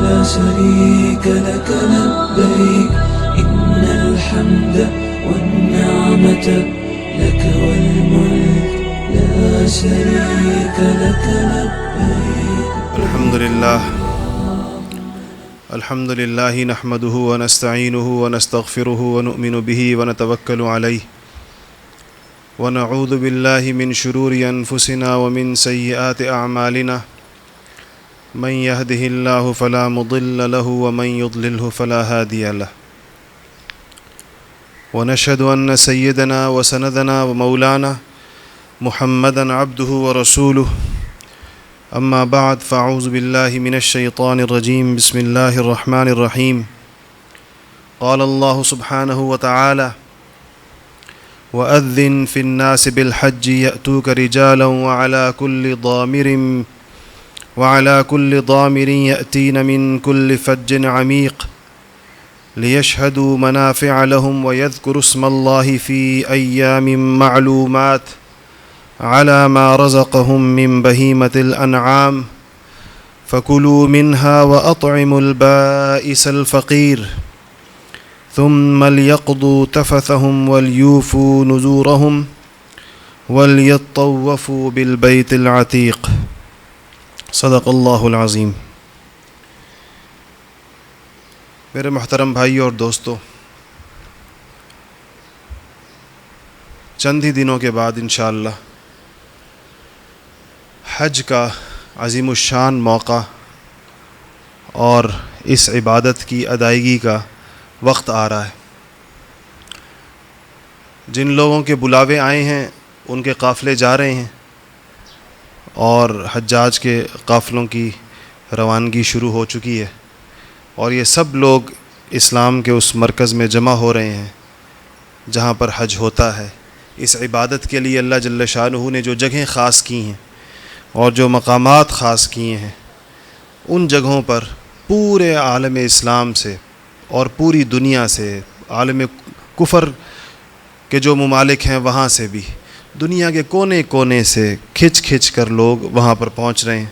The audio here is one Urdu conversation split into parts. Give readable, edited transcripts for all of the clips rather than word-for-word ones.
لا شريك لك لبيك إن الحمد والنعمة لك والملك لا شريك لك لبيك. الحمد لله نحمده ونستعينه ونستغفره ونؤمن به ونتوكل عليه ونعوذ بالله من شرور أنفسنا ومن سيئات أعمالنا من يهده الله فلا مضل له ومن يضلله فلا هادي له ونشهد أن سيدنا وسندنا ومولانا محمدا عبده ورسوله أما بعد فأعوذ بالله من الشيطان الرجيم بسم الله الرحمن الرحيم. قال الله سبحانه وتعالى وأذن في الناس بالحج يأتوك رجالا وعلى كل ضامر يأتين من كل فج عميق ليشهدوا منافع لهم ويذكروا اسم الله في أيام معلومات على ما رزقهم من بهيمة الأنعام فكلوا منها وأطعموا البائس الفقير ثم ليقضوا تفثهم وليوفوا نذورهم وليطوفوا بالبيت العتيق. صدق اللہ العظیم. میرے محترم بھائی اور دوستو، چند ہی دنوں کے بعد انشاءاللہ حج کا عظیم الشان موقع اور اس عبادت کی ادائیگی کا وقت آ رہا ہے. جن لوگوں کے بلاوے آئے ہیں ان کے قافلے جا رہے ہیں اور حجاج کے قافلوں کی روانگی شروع ہو چکی ہے، اور یہ سب لوگ اسلام کے اس مرکز میں جمع ہو رہے ہیں جہاں پر حج ہوتا ہے. اس عبادت کے لیے اللہ جل شانہ نے جو جگہیں خاص کی ہیں اور جو مقامات خاص کیے ہیں، ان جگہوں پر پورے عالم اسلام سے اور پوری دنیا سے، عالم کفر کے جو ممالک ہیں وہاں سے بھی، دنیا کے کونے کونے سے کھچ کر لوگ وہاں پر پہنچ رہے ہیں.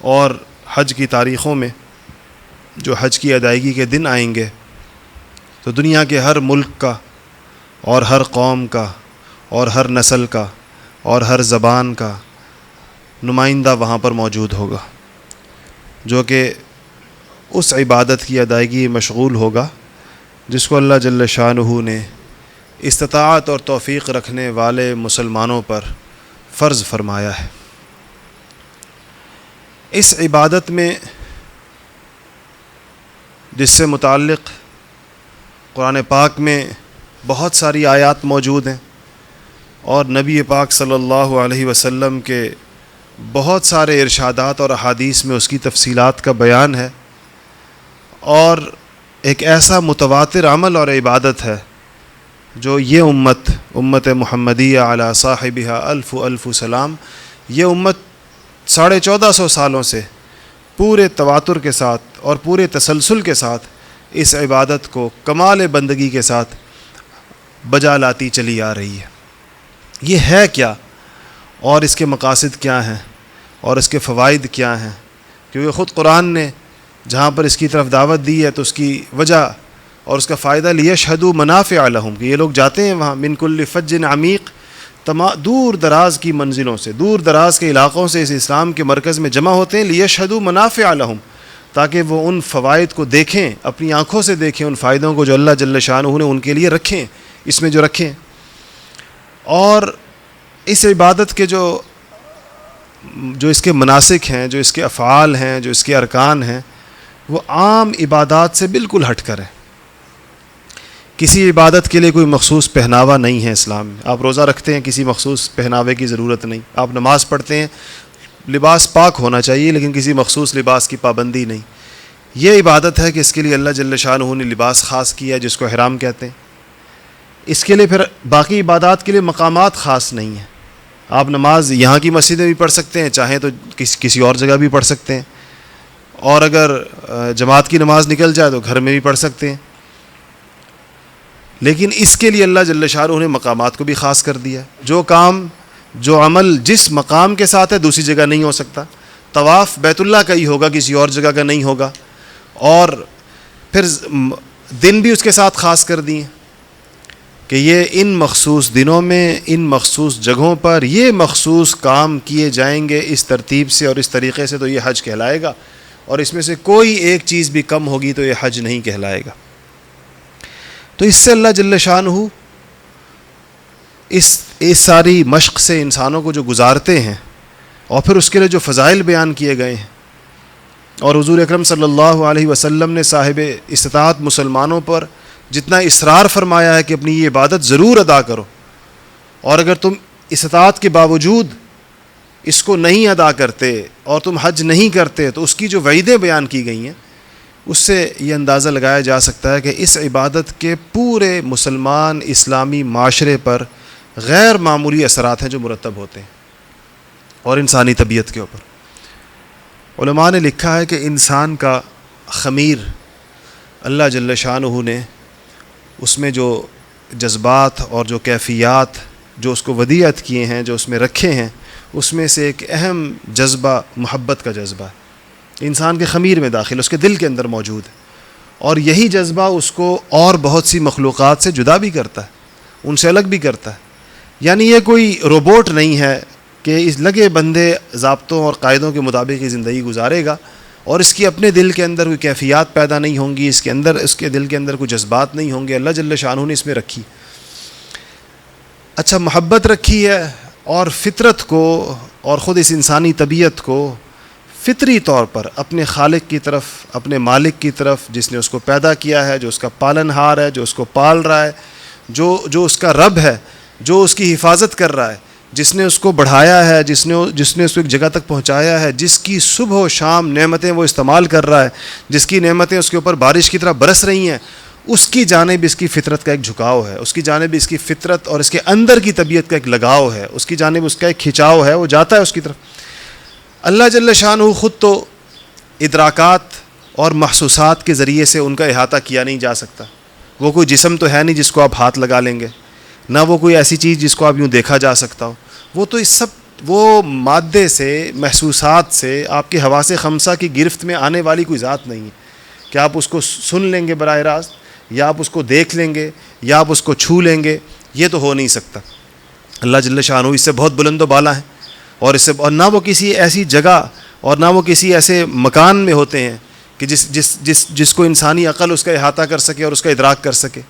اور حج کی تاریخوں میں جو حج کی ادائیگی کے دن آئیں گے تو دنیا کے ہر ملک کا اور ہر قوم کا اور ہر نسل کا اور ہر زبان کا نمائندہ وہاں پر موجود ہوگا، جو کہ اس عبادت کی ادائیگی مشغول ہوگا جس کو اللہ جل شانہ نے استطاعت اور توفیق رکھنے والے مسلمانوں پر فرض فرمایا ہے. اس عبادت میں جس سے متعلق قرآن پاک میں بہت ساری آیات موجود ہیں اور نبی پاک صلی اللہ علیہ وسلم کے بہت سارے ارشادات اور احادیث میں اس کی تفصیلات کا بیان ہے، اور ایک ایسا متواتر عمل اور عبادت ہے جو یہ امت محمدیہ علی صاحبہ الف سلام، یہ امت 1450 سالوں سے پورے تواتر کے ساتھ اور پورے تسلسل کے ساتھ اس عبادت کو کمال بندگی کے ساتھ بجا لاتی چلی آ رہی ہے. یہ ہے کیا اور اس کے مقاصد کیا ہیں اور اس کے فوائد کیا ہیں؟ کیونکہ خود قرآن نے جہاں پر اس کی طرف دعوت دی ہے تو اس کی وجہ اور اس کا فائدہ لیشہدوا منافع لہم، کہ یہ لوگ جاتے ہیں وہاں من کل فج عمیق، دور دراز کی منزلوں سے، دور دراز کے علاقوں سے اس اسلام کے مرکز میں جمع ہوتے ہیں لیشہدوا منافع لہم، تاکہ وہ ان فوائد کو دیکھیں، اپنی آنکھوں سے دیکھیں ان فائدوں کو جو اللہ جل شانہ نے ان کے لیے رکھیں، اس میں جو رکھیں. اور اس عبادت کے جو اس کے مناسک ہیں، جو اس کے افعال ہیں، جو اس کے ارکان ہیں، وہ عام عبادات سے بالکل ہٹ کر ہیں. کسی عبادت کے لیے کوئی مخصوص پہناوا نہیں ہے اسلام میں. آپ روزہ رکھتے ہیں، کسی مخصوص پہناوے کی ضرورت نہیں. آپ نماز پڑھتے ہیں، لباس پاک ہونا چاہیے لیکن کسی مخصوص لباس کی پابندی نہیں. یہ عبادت ہے کہ اس کے لیے اللہ جل شانہ نے لباس خاص کیا ہے جس کو احرام کہتے ہیں. اس کے لیے پھر باقی عبادات کے لیے مقامات خاص نہیں ہیں. آپ نماز یہاں کی مسجد میں بھی پڑھ سکتے ہیں، چاہیں تو کسی اور جگہ بھی پڑھ سکتے ہیں، اور اگر جماعت کی نماز نکل جائے تو گھر میں بھی پڑھ سکتے ہیں. لیکن اس کے لیے اللہ جل شانہ نے مقامات کو بھی خاص کر دیا. جو کام جو عمل جس مقام کے ساتھ ہے دوسری جگہ نہیں ہو سکتا. طواف بیت اللہ کا ہی ہوگا، کسی اور جگہ کا نہیں ہوگا. اور پھر دن بھی اس کے ساتھ خاص کر دیے کہ یہ ان مخصوص دنوں میں ان مخصوص جگہوں پر یہ مخصوص کام کیے جائیں گے اس ترتیب سے اور اس طریقے سے، تو یہ حج کہلائے گا، اور اس میں سے کوئی ایک چیز بھی کم ہوگی تو یہ حج نہیں کہلائے گا۔ تو اس سے اللہ جل شانہ اس ساری مشق سے انسانوں کو جو گزارتے ہیں، اور پھر اس کے لیے جو فضائل بیان کیے گئے ہیں، اور حضور اکرم صلی اللہ علیہ وسلم نے صاحب استطاعت مسلمانوں پر جتنا اصرار فرمایا ہے کہ اپنی یہ عبادت ضرور ادا کرو، اور اگر تم استطاعت کے باوجود اس کو نہیں ادا کرتے اور تم حج نہیں کرتے تو اس کی جو وعیدیں بیان کی گئی ہیں اس سے یہ اندازہ لگایا جا سکتا ہے کہ اس عبادت کے پورے مسلمان اسلامی معاشرے پر غیر معمولی اثرات ہیں جو مرتب ہوتے ہیں، اور انسانی طبیعت کے اوپر۔ علماء نے لکھا ہے کہ انسان کا خمیر اللہ جل شانہ نے اس میں جو جذبات اور جو کیفیات جو اس کو ودیعت کیے ہیں، جو اس میں رکھے ہیں، اس میں سے ایک اہم جذبہ محبت کا جذبہ ہے، انسان کے خمیر میں داخل، اس کے دل کے اندر موجود ہے، اور یہی جذبہ اس کو اور بہت سی مخلوقات سے جدا بھی کرتا ہے، ان سے الگ بھی کرتا ہے۔ یعنی یہ کوئی روبوٹ نہیں ہے کہ اس لگے بندے ضابطوں اور قاعدوں کے مطابق ہی زندگی گزارے گا، اور اس کی اپنے دل کے اندر کوئی کیفیات پیدا نہیں ہوں گی، اس کے دل کے اندر کوئی جذبات نہیں ہوں گے۔ اللہ جل شانہ نے اس میں رکھی، اچھا محبت رکھی ہے، اور فطرت کو اور خود اس انسانی طبیعت کو فطری طور پر اپنے خالق کی طرف، اپنے مالک کی طرف، جس نے اس کو پیدا کیا ہے، جو اس کا پالن ہار ہے، جو اس کو پال رہا ہے، جو اس کا رب ہے، جو اس کی حفاظت کر رہا ہے، جس نے اس کو بڑھایا ہے، جس نے اس کو ایک جگہ تک پہنچایا ہے، جس کی صبح و شام نعمتیں وہ استعمال کر رہا ہے، جس کی نعمتیں اس کے اوپر بارش کی طرح برس رہی ہیں، اس کی جانب اس کی فطرت کا ایک جھکاؤ ہے، اس کی جانب اس کی فطرت اور اس کے اندر کی طبیعت کا ایک لگاؤ ہے، اس کی جانب اس کا ایک کھنچاؤ ہے، وہ جاتا ہے اس کی طرف۔ اللہ جل شانہ خود تو ادراکات اور محسوسات کے ذریعے سے ان کا احاطہ کیا نہیں جا سکتا، وہ کوئی جسم تو ہے نہیں جس کو آپ ہاتھ لگا لیں گے، نہ وہ کوئی ایسی چیز جس کو آپ یوں دیکھا جا سکتا ہو، وہ تو اس سب وہ مادے سے، محسوسات سے، آپ کے حواس خمسہ کی گرفت میں آنے والی کوئی ذات نہیں ہے کہ آپ اس کو سن لیں گے براہ راست، یا آپ اس کو دیکھ لیں گے، یا آپ اس کو چھو لیں گے، یہ تو ہو نہیں سکتا۔ اللہ جل شانہ اس سے بہت بلند و بالا ہے، اور نہ وہ کسی ایسی جگہ اور نہ وہ کسی ایسے مکان میں ہوتے ہیں کہ جس کو انسانی عقل اس کا احاطہ کر سکے اور اس کا ادراک کر سکے۔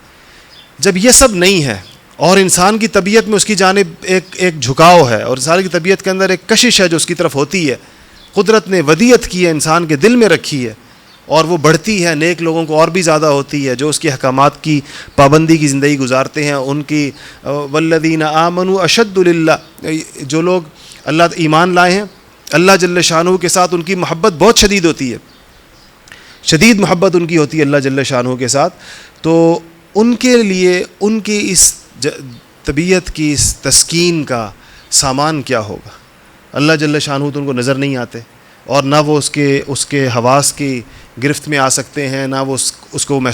جب یہ سب نہیں ہے اور انسان کی طبیعت میں اس کی جانب ایک جھکاؤ ہے، اور انسان کی طبیعت کے اندر ایک کشش ہے جو اس کی طرف ہوتی ہے، قدرت نے ودیعت کی ہے، انسان کے دل میں رکھی ہے، اور وہ بڑھتی ہے، نیک لوگوں کو اور بھی زیادہ ہوتی ہے، جو اس کے احکامات کی پابندی کی زندگی گزارتے ہیں، ان کی والذین آمنوا اشد للہ، جو لوگ اللہ ایمان لائے ہیں اللہ جل شانہ کے ساتھ، ان کی محبت بہت شدید ہوتی ہے، شدید محبت ان کی ہوتی ہے اللہ جل شانہ کے ساتھ، تو ان کے لیے ان کی اس طبیعت کی اس تسکین کا سامان کیا ہوگا۔ اللہ جل شانہ تو ان کو نظر نہیں آتے، اور نہ وہ اس کے حواس کی گرفت میں آ سکتے ہیں، نہ وہ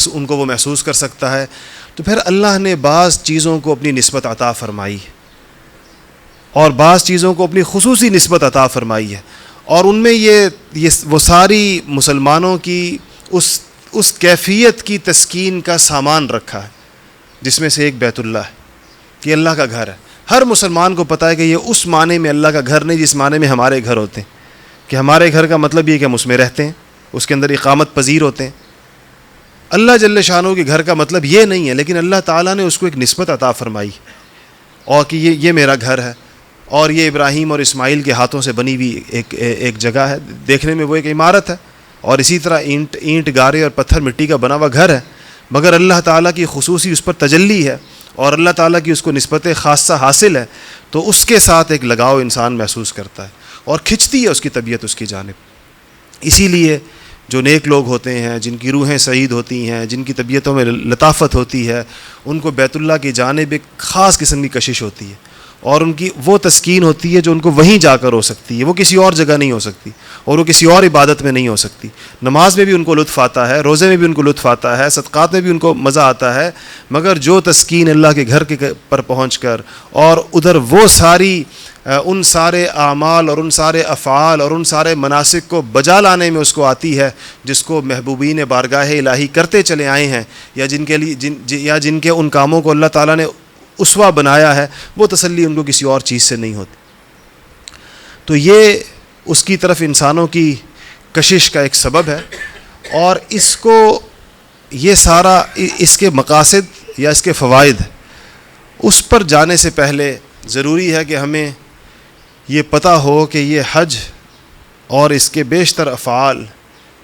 ان کو وہ محسوس کر سکتا ہے۔ تو پھر اللہ نے بعض چیزوں کو اپنی نسبت عطا فرمائی ہے، اور بعض چیزوں کو اپنی خصوصی نسبت عطا فرمائی ہے، اور ان میں یہ وہ ساری مسلمانوں کی اس کیفیت کی تسکین کا سامان رکھا ہے، جس میں سے ایک بیت اللہ ہے کہ اللہ کا گھر ہے۔ ہر مسلمان کو پتہ ہے کہ یہ اس معنی میں اللہ کا گھر نہیں جس معنی میں ہمارے گھر ہوتے ہیں، کہ ہمارے گھر کا مطلب یہ کہ ہم اس میں رہتے ہیں، اس کے اندر اقامت پذیر ہوتے ہیں۔ اللہ جل شانہ کے گھر کا مطلب یہ نہیں ہے، لیکن اللہ تعالیٰ نے اس کو ایک نسبت عطا فرمائی، اور کہ یہ میرا گھر ہے، اور یہ ابراہیم اور اسماعیل کے ہاتھوں سے بنی ہوئی ایک جگہ ہے، دیکھنے میں وہ ایک عمارت ہے، اور اسی طرح اینٹ گارے اور پتھر مٹی کا بنا ہوا گھر ہے، مگر اللہ تعالیٰ کی خصوصی اس پر تجلی ہے، اور اللہ تعالیٰ کی اس کو نسبت خاصہ حاصل ہے، تو اس کے ساتھ ایک لگاؤ انسان محسوس کرتا ہے، اور کھنچتی ہے اس کی طبیعت اس کی جانب۔ اسی لیے جو نیک لوگ ہوتے ہیں، جن کی روحیں سعید ہوتی ہیں، جن کی طبیعتوں میں لطافت ہوتی ہے، ان کو بیت اللہ کی جانب ایک خاص قسم کی کشش ہوتی ہے، اور ان کی وہ تسکین ہوتی ہے جو ان کو وہیں جا کر ہو سکتی ہے، وہ کسی اور جگہ نہیں ہو سکتی، اور وہ کسی اور عبادت میں نہیں ہو سکتی۔ نماز میں بھی ان کو لطف آتا ہے، روزے میں بھی ان کو لطف آتا ہے، صدقات میں بھی ان کو مزہ آتا ہے، مگر جو تسکین اللہ کے گھر کے پر پہنچ کر، اور ادھر وہ ساری ان سارے اعمال اور ان سارے افعال اور ان سارے مناسک کو بجا لانے میں اس کو آتی ہے جس کو محبوبین بارگاہ الہی کرتے چلے آئے ہیں، یا جن کے ان کاموں کو اللہ تعالیٰ نے اسوہ بنایا ہے، وہ تسلی ان کو کسی اور چیز سے نہیں ہوتی۔ تو یہ اس کی طرف انسانوں کی کشش کا ایک سبب ہے، اور اس کو یہ سارا اس کے مقاصد یا اس کے فوائد اس پر جانے سے پہلے ضروری ہے کہ ہمیں یہ پتہ ہو کہ یہ حج اور اس کے بیشتر افعال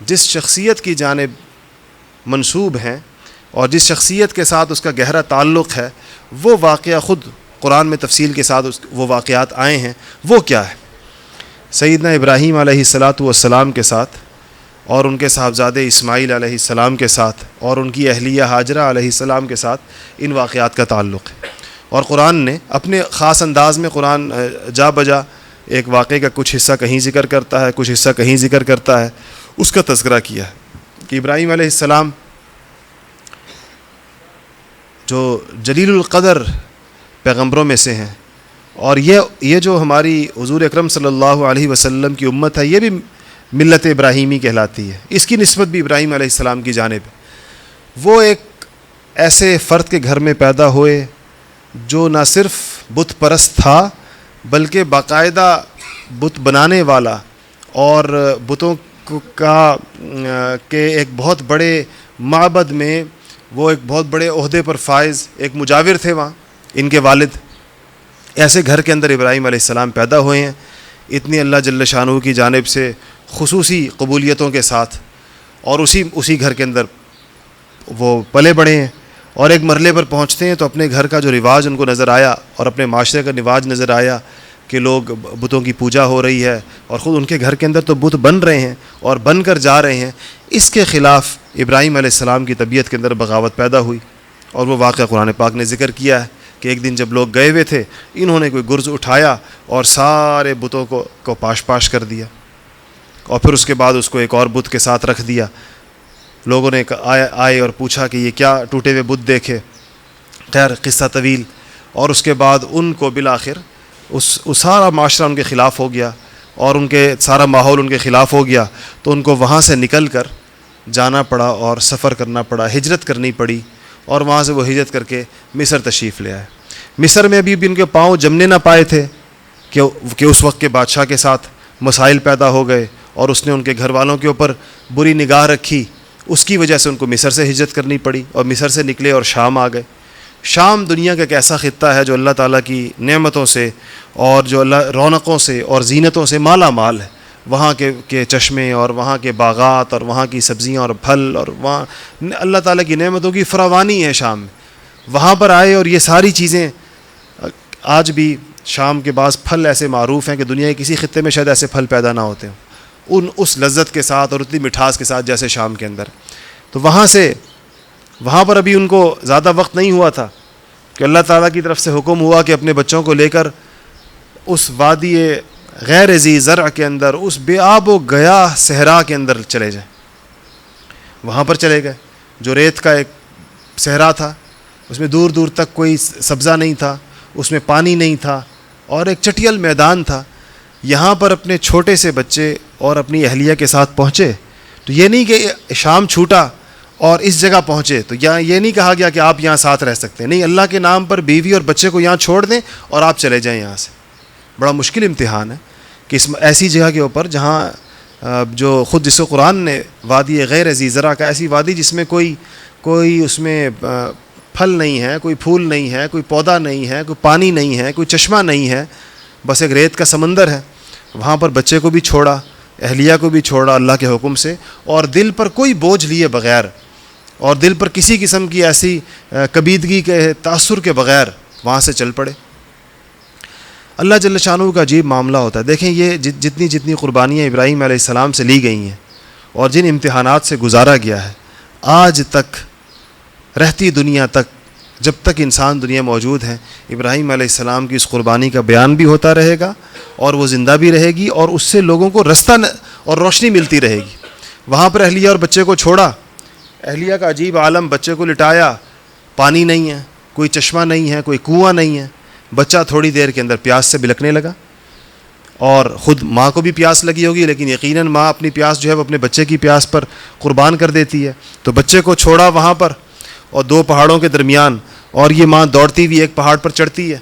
جس شخصیت کی جانب منسوب ہیں اور جس شخصیت کے ساتھ اس کا گہرا تعلق ہے، وہ واقعہ خود قرآن میں تفصیل کے ساتھ وہ واقعات آئے ہیں۔ وہ کیا ہے؟ سیدنا ابراہیم علیہ السلام کے ساتھ اور ان کے صاحبزادے اسماعیل علیہ السلام کے ساتھ اور ان کی اہلیہ ہاجرہ علیہ السلام کے ساتھ ان واقعات کا تعلق ہے، اور قرآن نے اپنے خاص انداز میں قرآن جا بجا ایک واقعے کا کچھ حصہ کہیں ذکر کرتا ہے، کچھ حصہ کہیں ذکر کرتا ہے، اس کا تذکرہ کیا ہے کہ ابراہیم علیہ السلام جو جلیل القدر پیغمبروں میں سے ہیں، اور یہ جو ہماری حضور اکرم صلی اللہ علیہ وسلم کی امت ہے، یہ بھی ملت ابراہیمی کہلاتی ہے، اس کی نسبت بھی ابراہیم علیہ السلام کی جانب ہے۔ وہ ایک ایسے فرد کے گھر میں پیدا ہوئے جو نہ صرف بت پرست تھا بلکہ باقاعدہ بت بنانے والا، اور بتوں کے ایک بہت بڑے معبد میں وہ ایک بہت بڑے عہدے پر فائز ایک مجاور تھے وہاں ان کے والد۔ ایسے گھر کے اندر ابراہیم علیہ السلام پیدا ہوئے ہیں، اتنی اللہ جل شانہ کی جانب سے خصوصی قبولیتوں کے ساتھ، اور اسی گھر کے اندر وہ پلے بڑھے ہیں، اور ایک مرحلے پر پہنچتے ہیں تو اپنے گھر کا جو رواج ان کو نظر آیا اور اپنے معاشرے کا رواج نظر آیا کہ لوگ بتوں کی پوجا ہو رہی ہے، اور خود ان کے گھر کے اندر تو بت بن رہے ہیں اور بن کر جا رہے ہیں۔ اس کے خلاف ابراہیم علیہ السلام کی طبیعت کے اندر بغاوت پیدا ہوئی، اور وہ واقعہ قرآن پاک نے ذکر کیا ہے کہ ایک دن جب لوگ گئے ہوئے تھے، انہوں نے کوئی گرز اٹھایا اور سارے بتوں کو پاش کر دیا، اور پھر اس کے بعد اس کو ایک اور بت کے ساتھ رکھ دیا۔ لوگوں نے آئے اور پوچھا کہ یہ کیا ٹوٹے ہوئے بت دیکھے، خیر قصہ طویل، اور اس کے بعد ان کو بالآخر اس سارا معاشرہ ان کے خلاف ہو گیا، اور ان کے سارا ماحول ان کے خلاف ہو گیا، تو ان کو وہاں سے نکل کر جانا پڑا اور سفر کرنا پڑا، ہجرت کرنی پڑی، اور وہاں سے وہ ہجرت کر کے مصر تشریف لے آئے۔ مصر میں ابھی بھی ان کے پاؤں جمنے نہ پائے تھے کہ اس وقت کے بادشاہ کے ساتھ مسائل پیدا ہو گئے، اور اس نے ان کے گھر والوں کے اوپر بری نگاہ رکھی، اس کی وجہ سے ان کو مصر سے ہجرت کرنی پڑی، اور مصر سے نکلے اور شام آ گئے۔ شام دنیا کا ایک ایسا خطہ ہے جو اللہ تعالیٰ کی نعمتوں سے اور جو اللہ رونقوں سے اور زینتوں سے مالا مال ہے۔ وہاں کے چشمے اور وہاں کے باغات اور وہاں کی سبزیاں اور پھل، اور وہاں اللہ تعالیٰ کی نعمتوں کی فراوانی ہے شام میں۔ وہاں پر آئے، اور یہ ساری چیزیں آج بھی شام کے بعض پھل ایسے معروف ہیں کہ دنیا کے کسی خطے میں شاید ایسے پھل پیدا نہ ہوتے ہوں اس لذت کے ساتھ اور اتنی مٹھاس کے ساتھ جیسے شام کے اندر۔ تو وہاں پر ابھی ان کو زیادہ وقت نہیں ہوا تھا کہ اللہ تعالیٰ کی طرف سے حکم ہوا کہ اپنے بچوں کو لے کر اس وادی غیر ذی زرع کے اندر، اس بے آب و گیاہ صحرا کے اندر چلے جائیں۔ وہاں پر چلے گئے، جو ریت کا ایک صحرا تھا، اس میں دور دور تک کوئی سبزہ نہیں تھا، اس میں پانی نہیں تھا، اور ایک چٹیل میدان تھا۔ یہاں پر اپنے چھوٹے سے بچے اور اپنی اہلیہ کے ساتھ پہنچے، تو یہ نہیں کہ شام چھوٹا اور اس جگہ پہنچے تو یہ نہیں کہا گیا کہ آپ یہاں ساتھ رہ سکتے ہیں، نہیں، اللہ کے نام پر بیوی اور بچے کو یہاں چھوڑ دیں اور آپ چلے جائیں یہاں سے۔ بڑا مشکل امتحان ہے کہ اس ایسی جگہ کے اوپر جہاں جو خود جس کو قرآن نے وادی غیر ذی زرع کا، ایسی وادی جس میں کوئی اس میں پھل نہیں ہے، کوئی پھول نہیں ہے، کوئی پودا نہیں ہے، کوئی پانی نہیں ہے، کوئی چشمہ نہیں ہے، بس ایک ریت کا سمندر ہے۔ وہاں پر بچے کو بھی چھوڑا، اہلیہ کو بھی چھوڑا اللہ کے حکم سے، اور دل پر کوئی بوجھ لیے بغیر اور دل پر کسی قسم کی ایسی کبیدگی کے تاثر کے بغیر وہاں سے چل پڑے۔ اللہ جل شانہ کا عجیب معاملہ ہوتا ہے۔ دیکھیں یہ جتنی قربانیاں ابراہیم علیہ السلام سے لی گئی ہیں اور جن امتحانات سے گزارا گیا ہے، آج تک رہتی دنیا تک، جب تک انسان دنیا موجود ہے، ابراہیم علیہ السلام کی اس قربانی کا بیان بھی ہوتا رہے گا، اور وہ زندہ بھی رہے گی، اور اس سے لوگوں کو رستہ اور روشنی ملتی رہے گی۔ وہاں پر اہلیہ اور بچے کو چھوڑا، اہلیہ کا عجیب عالم، بچے کو لٹایا، پانی نہیں ہے، کوئی چشمہ نہیں ہے، کوئی کنواں نہیں ہے، بچہ تھوڑی دیر کے اندر پیاس سے بلکنے لگا، اور خود ماں کو بھی پیاس لگی ہوگی، لیکن یقیناً ماں اپنی پیاس جو ہے وہ اپنے بچے کی پیاس پر قربان کر دیتی ہے. تو بچے کو چھوڑا وہاں پر اور دو پہاڑوں کے درمیان، اور یہ ماں دوڑتی ہوئی ایک پہاڑ پر چڑھتی ہے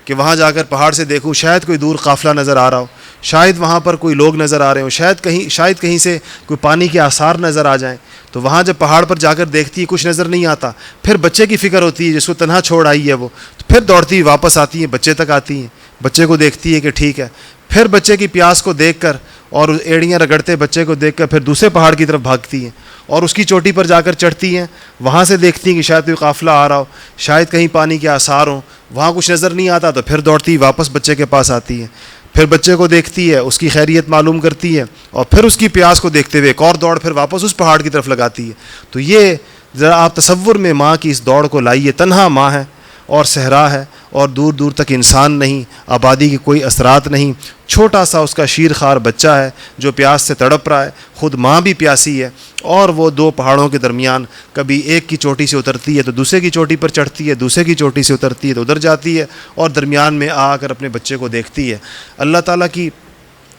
کہ وہاں جا کر پہاڑ سے دیکھوں شاید کوئی دور قافلہ نظر آ رہا ہو، شاید وہاں پر کوئی لوگ نظر آ رہے ہوں، شاید کہیں سے کوئی پانی کے آثار نظر آ جائیں. تو وہاں جب پہاڑ پر جا کر دیکھتی ہے کچھ نظر نہیں آتا، پھر بچے کی فکر ہوتی ہے جس کو تنہا چھوڑ آئی ہے وہ، تو پھر دوڑتی ہوئی واپس آتی ہے، بچے تک آتی ہیں، بچے کو دیکھتی ہے کہ ٹھیک ہے. پھر بچے کی پیاس کو دیکھ کر اور ایڑیاں رگڑتے بچے کو دیکھ کر پھر دوسرے پہاڑ کی طرف بھاگتی ہیں اور اس کی چوٹی پر جا کر چڑھتی ہیں. وہاں سے دیکھتی ہیں کہ شاید کوئی قافلہ آ رہا ہو، شاید کہیں پانی کے آثار ہوں، وہاں کچھ نظر نہیں آتا تو پھر دوڑتی واپس بچے کے پاس آتی ہے. پھر بچے کو دیکھتی ہے، اس کی خیریت معلوم کرتی ہے، اور پھر اس کی پیاس کو دیکھتے ہوئے ایک اور دوڑ پھر واپس اس پہاڑ کی طرف لگاتی ہے. تو یہ ذرا آپ تصور میں ماں کی اس دوڑ کو لائیے. تنہا ماں ہے اور صحرا ہے اور دور دور تک انسان نہیں، آبادی کے کوئی اثرات نہیں، چھوٹا سا اس کا شیر خوار بچہ ہے جو پیاس سے تڑپ رہا ہے، خود ماں بھی پیاسی ہے، اور وہ دو پہاڑوں کے درمیان کبھی ایک کی چوٹی سے اترتی ہے تو دوسرے کی چوٹی پر چڑھتی ہے، دوسرے کی چوٹی سے اترتی ہے تو ادھر جاتی ہے، اور درمیان میں آ کر اپنے بچے کو دیکھتی ہے. اللہ تعالیٰ کی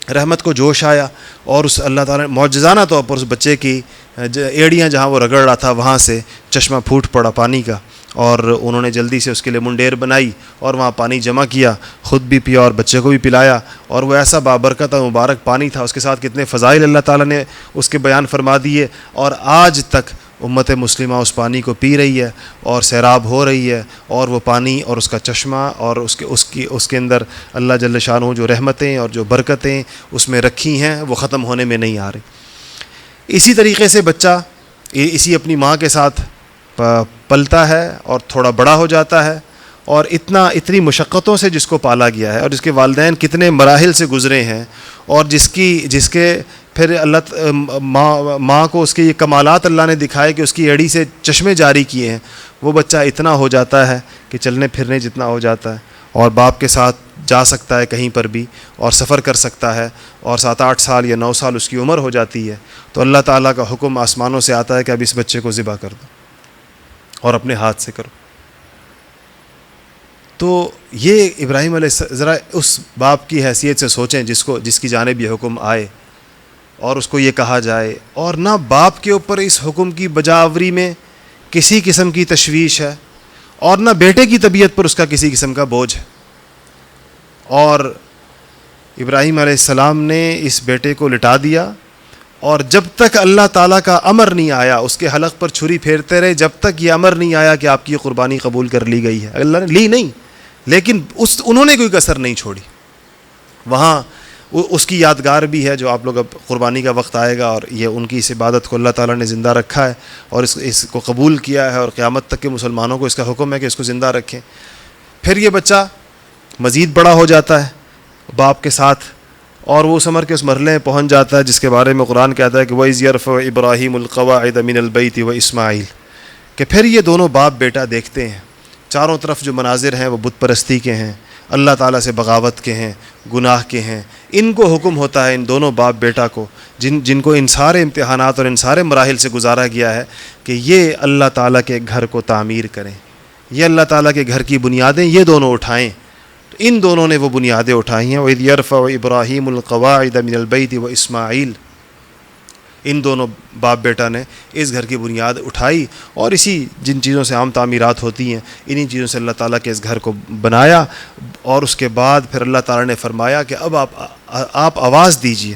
رحمت کو جوش آیا اور اس اللہ تعالیٰ نے معجزانہ طور پر اس بچے کی ایڑیاں جہاں وہ رگڑ رہا تھا وہاں سے چشمہ پھوٹ پڑا پانی کا، اور انہوں نے جلدی سے اس کے لیے منڈیر بنائی اور وہاں پانی جمع کیا، خود بھی پیا اور بچے کو بھی پلایا. اور وہ ایسا بابرکت اور مبارک پانی تھا، اس کے ساتھ کتنے فضائل اللہ تعالیٰ نے اس کے بیان فرما دیے، اور آج تک امت مسلمہ اس پانی کو پی رہی ہے اور سیراب ہو رہی ہے. اور وہ پانی اور اس کا چشمہ اور اس کے اندر اللہ جل شانہ جو رحمتیں اور جو برکتیں اس میں رکھی ہیں وہ ختم ہونے میں نہیں آ رہی. اسی طریقے سے بچہ اسی اپنی ماں کے ساتھ پلتا ہے اور تھوڑا بڑا ہو جاتا ہے، اور اتنی مشقتوں سے جس کو پالا گیا ہے اور جس کے والدین کتنے مراحل سے گزرے ہیں، اور جس کے پھر ماں کو اس کے یہ کمالات اللہ نے دکھائے کہ اس کی ایڑی سے چشمے جاری کیے ہیں، وہ بچہ اتنا ہو جاتا ہے کہ چلنے پھرنے جتنا ہو جاتا ہے اور باپ کے ساتھ جا سکتا ہے کہیں پر بھی اور سفر کر سکتا ہے، اور 7-8 سال یا 9 سال اس کی عمر ہو جاتی ہے تو اللہ تعالیٰ کا حکم آسمانوں سے آتا ہے کہ اب اس بچے کو ذبح کر دو اور اپنے ہاتھ سے کرو. تو یہ ابراہیم علیہ ذرا اس باپ کی حیثیت سے سوچیں جس کی جانب یہ حکم آئے اور اس کو یہ کہا جائے، اور نہ باپ کے اوپر اس حکم کی بجاوری میں کسی قسم کی تشویش ہے اور نہ بیٹے کی طبیعت پر اس کا کسی قسم کا بوجھ ہے. اور ابراہیم علیہ السلام نے اس بیٹے کو لٹا دیا، اور جب تک اللہ تعالیٰ کا امر نہیں آیا اس کے حلق پر چھری پھیرتے رہے، جب تک یہ امر نہیں آیا کہ آپ کی قربانی قبول کر لی گئی ہے. اللہ نے لی نہیں، لیکن انہوں نے کوئی کسر نہیں چھوڑی. وہاں اس کی یادگار بھی ہے جو آپ لوگ اب قربانی کا وقت آئے گا، اور یہ ان کی اس عبادت کو اللہ تعالیٰ نے زندہ رکھا ہے اور اس کو قبول کیا ہے، اور قیامت تک کے مسلمانوں کو اس کا حکم ہے کہ اس کو زندہ رکھیں. پھر یہ بچہ مزید بڑا ہو جاتا ہے باپ کے ساتھ، اور وہ اس عمر کے اس مرحلے میں پہنچ جاتا ہے جس کے بارے میں قرآن کہتا ہے کہ وَإِذْ يَرْفَعُ إِبْرَاهِيمُ الْقَوَاعِدَ مِنَ الْبَيْتِ وَإِسْمَاعِيلُ، کہ پھر یہ دونوں باپ بیٹا دیکھتے ہیں چاروں طرف جو مناظر ہیں وہ بت پرستی کے ہیں، اللہ تعالیٰ سے بغاوت کے ہیں، گناہ کے ہیں. ان کو حکم ہوتا ہے، ان دونوں باپ بیٹا کو جن کو ان سارے امتحانات اور ان سارے مراحل سے گزارا گیا ہے، کہ یہ اللہ تعالیٰ کے گھر کو تعمیر کریں، یہ اللہ تعالیٰ کے گھر کی بنیادیں یہ دونوں اٹھائیں. تو ان دونوں نے وہ بنیادیں اٹھائی ہیں. وَإِذْ يَرْفَعُ إِبْرَاهِيمُ الْقَوَاعِدَ مِنَ الْبَيْتِ وَإِسْمَاعِيلُ، ان دونوں باپ بیٹا نے اس گھر کی بنیاد اٹھائی، اور جن چیزوں سے عام تعمیرات ہوتی ہیں انہی چیزوں سے اللہ تعالیٰ کے اس گھر کو بنایا. اور اس کے بعد پھر اللہ تعالیٰ نے فرمایا کہ اب آپ آواز دیجئے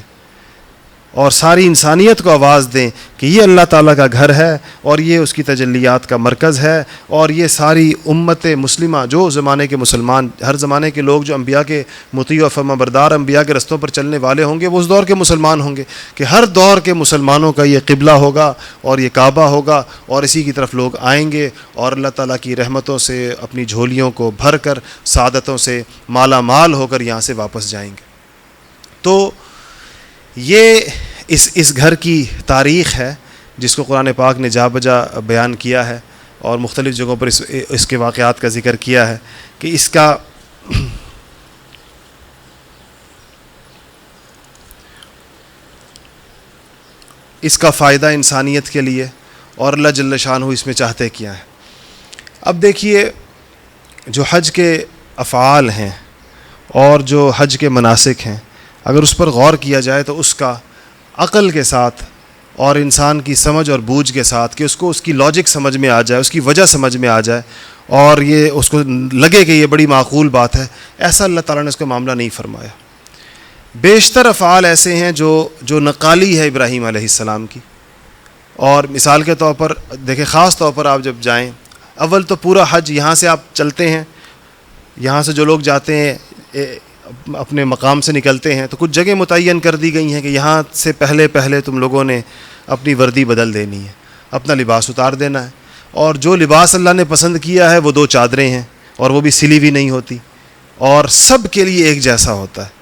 اور ساری انسانیت کو آواز دیں کہ یہ اللہ تعالیٰ کا گھر ہے اور یہ اس کی تجلیات کا مرکز ہے، اور یہ ساری امت مسلمہ جو زمانے کے مسلمان، ہر زمانے کے لوگ جو انبیاء کے مطیع و فرما بردار انبیاء کے رستوں پر چلنے والے ہوں گے وہ اس دور کے مسلمان ہوں گے، کہ ہر دور کے مسلمانوں کا یہ قبلہ ہوگا اور یہ کعبہ ہوگا، اور اسی کی طرف لوگ آئیں گے اور اللہ تعالیٰ کی رحمتوں سے اپنی جھولیوں کو بھر کر سعادتوں سے مالا مال ہو کر یہاں سے واپس جائیں گے. تو یہ اس گھر کی تاریخ ہے جس کو قرآن پاک نے جا بجا بیان کیا ہے، اور مختلف جگہوں پر اس کے واقعات کا ذکر کیا ہے کہ اس کا فائدہ انسانیت کے لیے، اور اللہ جل شانہ اس میں چاہتے کیا ہے. اب دیکھیے جو حج کے افعال ہیں اور جو حج کے مناسک ہیں اگر اس پر غور کیا جائے تو اس کا عقل کے ساتھ اور انسان کی سمجھ اور بوجھ کے ساتھ کہ اس کی لاجک سمجھ میں آ جائے, اس کی وجہ سمجھ میں آ جائے اور یہ اس کو لگے کہ یہ بڑی معقول بات ہے, ایسا اللہ تعالیٰ نے اس کا معاملہ نہیں فرمایا. بیشتر افعال ایسے ہیں جو نقالی ہے ابراہیم علیہ السلام کی. اور مثال کے طور پر دیکھیں, خاص طور پر آپ جب جائیں, اول تو پورا حج یہاں سے آپ چلتے ہیں, یہاں سے جو لوگ جاتے ہیں اپنے مقام سے نکلتے ہیں تو کچھ جگہ متعین کر دی گئی ہیں کہ یہاں سے پہلے تم لوگوں نے اپنی وردی بدل دینی ہے, اپنا لباس اتار دینا ہے. اور جو لباس اللہ نے پسند کیا ہے وہ 2 چادریں ہیں اور وہ بھی سلی ہوئی نہیں ہوتی, اور سب کے لیے ایک جیسا ہوتا ہے.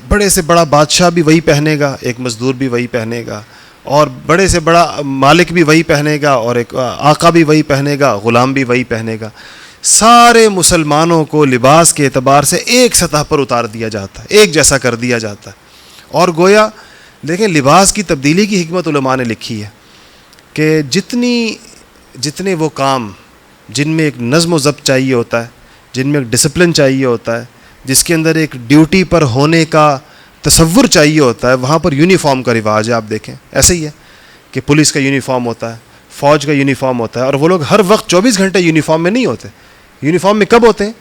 بڑے سے بڑا بادشاہ بھی وہی پہنے گا, ایک مزدور بھی وہی پہنے گا, اور بڑے سے بڑا مالک بھی وہی پہنے گا, اور ایک آقا بھی وہی پہنے گا, غلام بھی وہی پہنے گا. سارے مسلمانوں کو لباس کے اعتبار سے ایک سطح پر اتار دیا جاتا ہے, ایک جیسا کر دیا جاتا ہے. اور گویا دیکھیں لباس کی تبدیلی کی حکمت علماء نے لکھی ہے کہ جتنے وہ کام جن میں ایک نظم و ضبط چاہیے ہوتا ہے, جن میں ایک ڈسپلن چاہیے ہوتا ہے, جس کے اندر ایک ڈیوٹی پر ہونے کا تصور چاہیے ہوتا ہے, وہاں پر یونیفارم کا رواج ہے. آپ دیکھیں ایسے ہی ہے کہ پولیس کا یونیفارم ہوتا ہے, فوج کا یونیفارم ہوتا ہے, اور وہ لوگ ہر وقت 24 گھنٹے یونیفارم میں نہیں ہوتے. یونیفارم میں کب ہوتے ہیں؟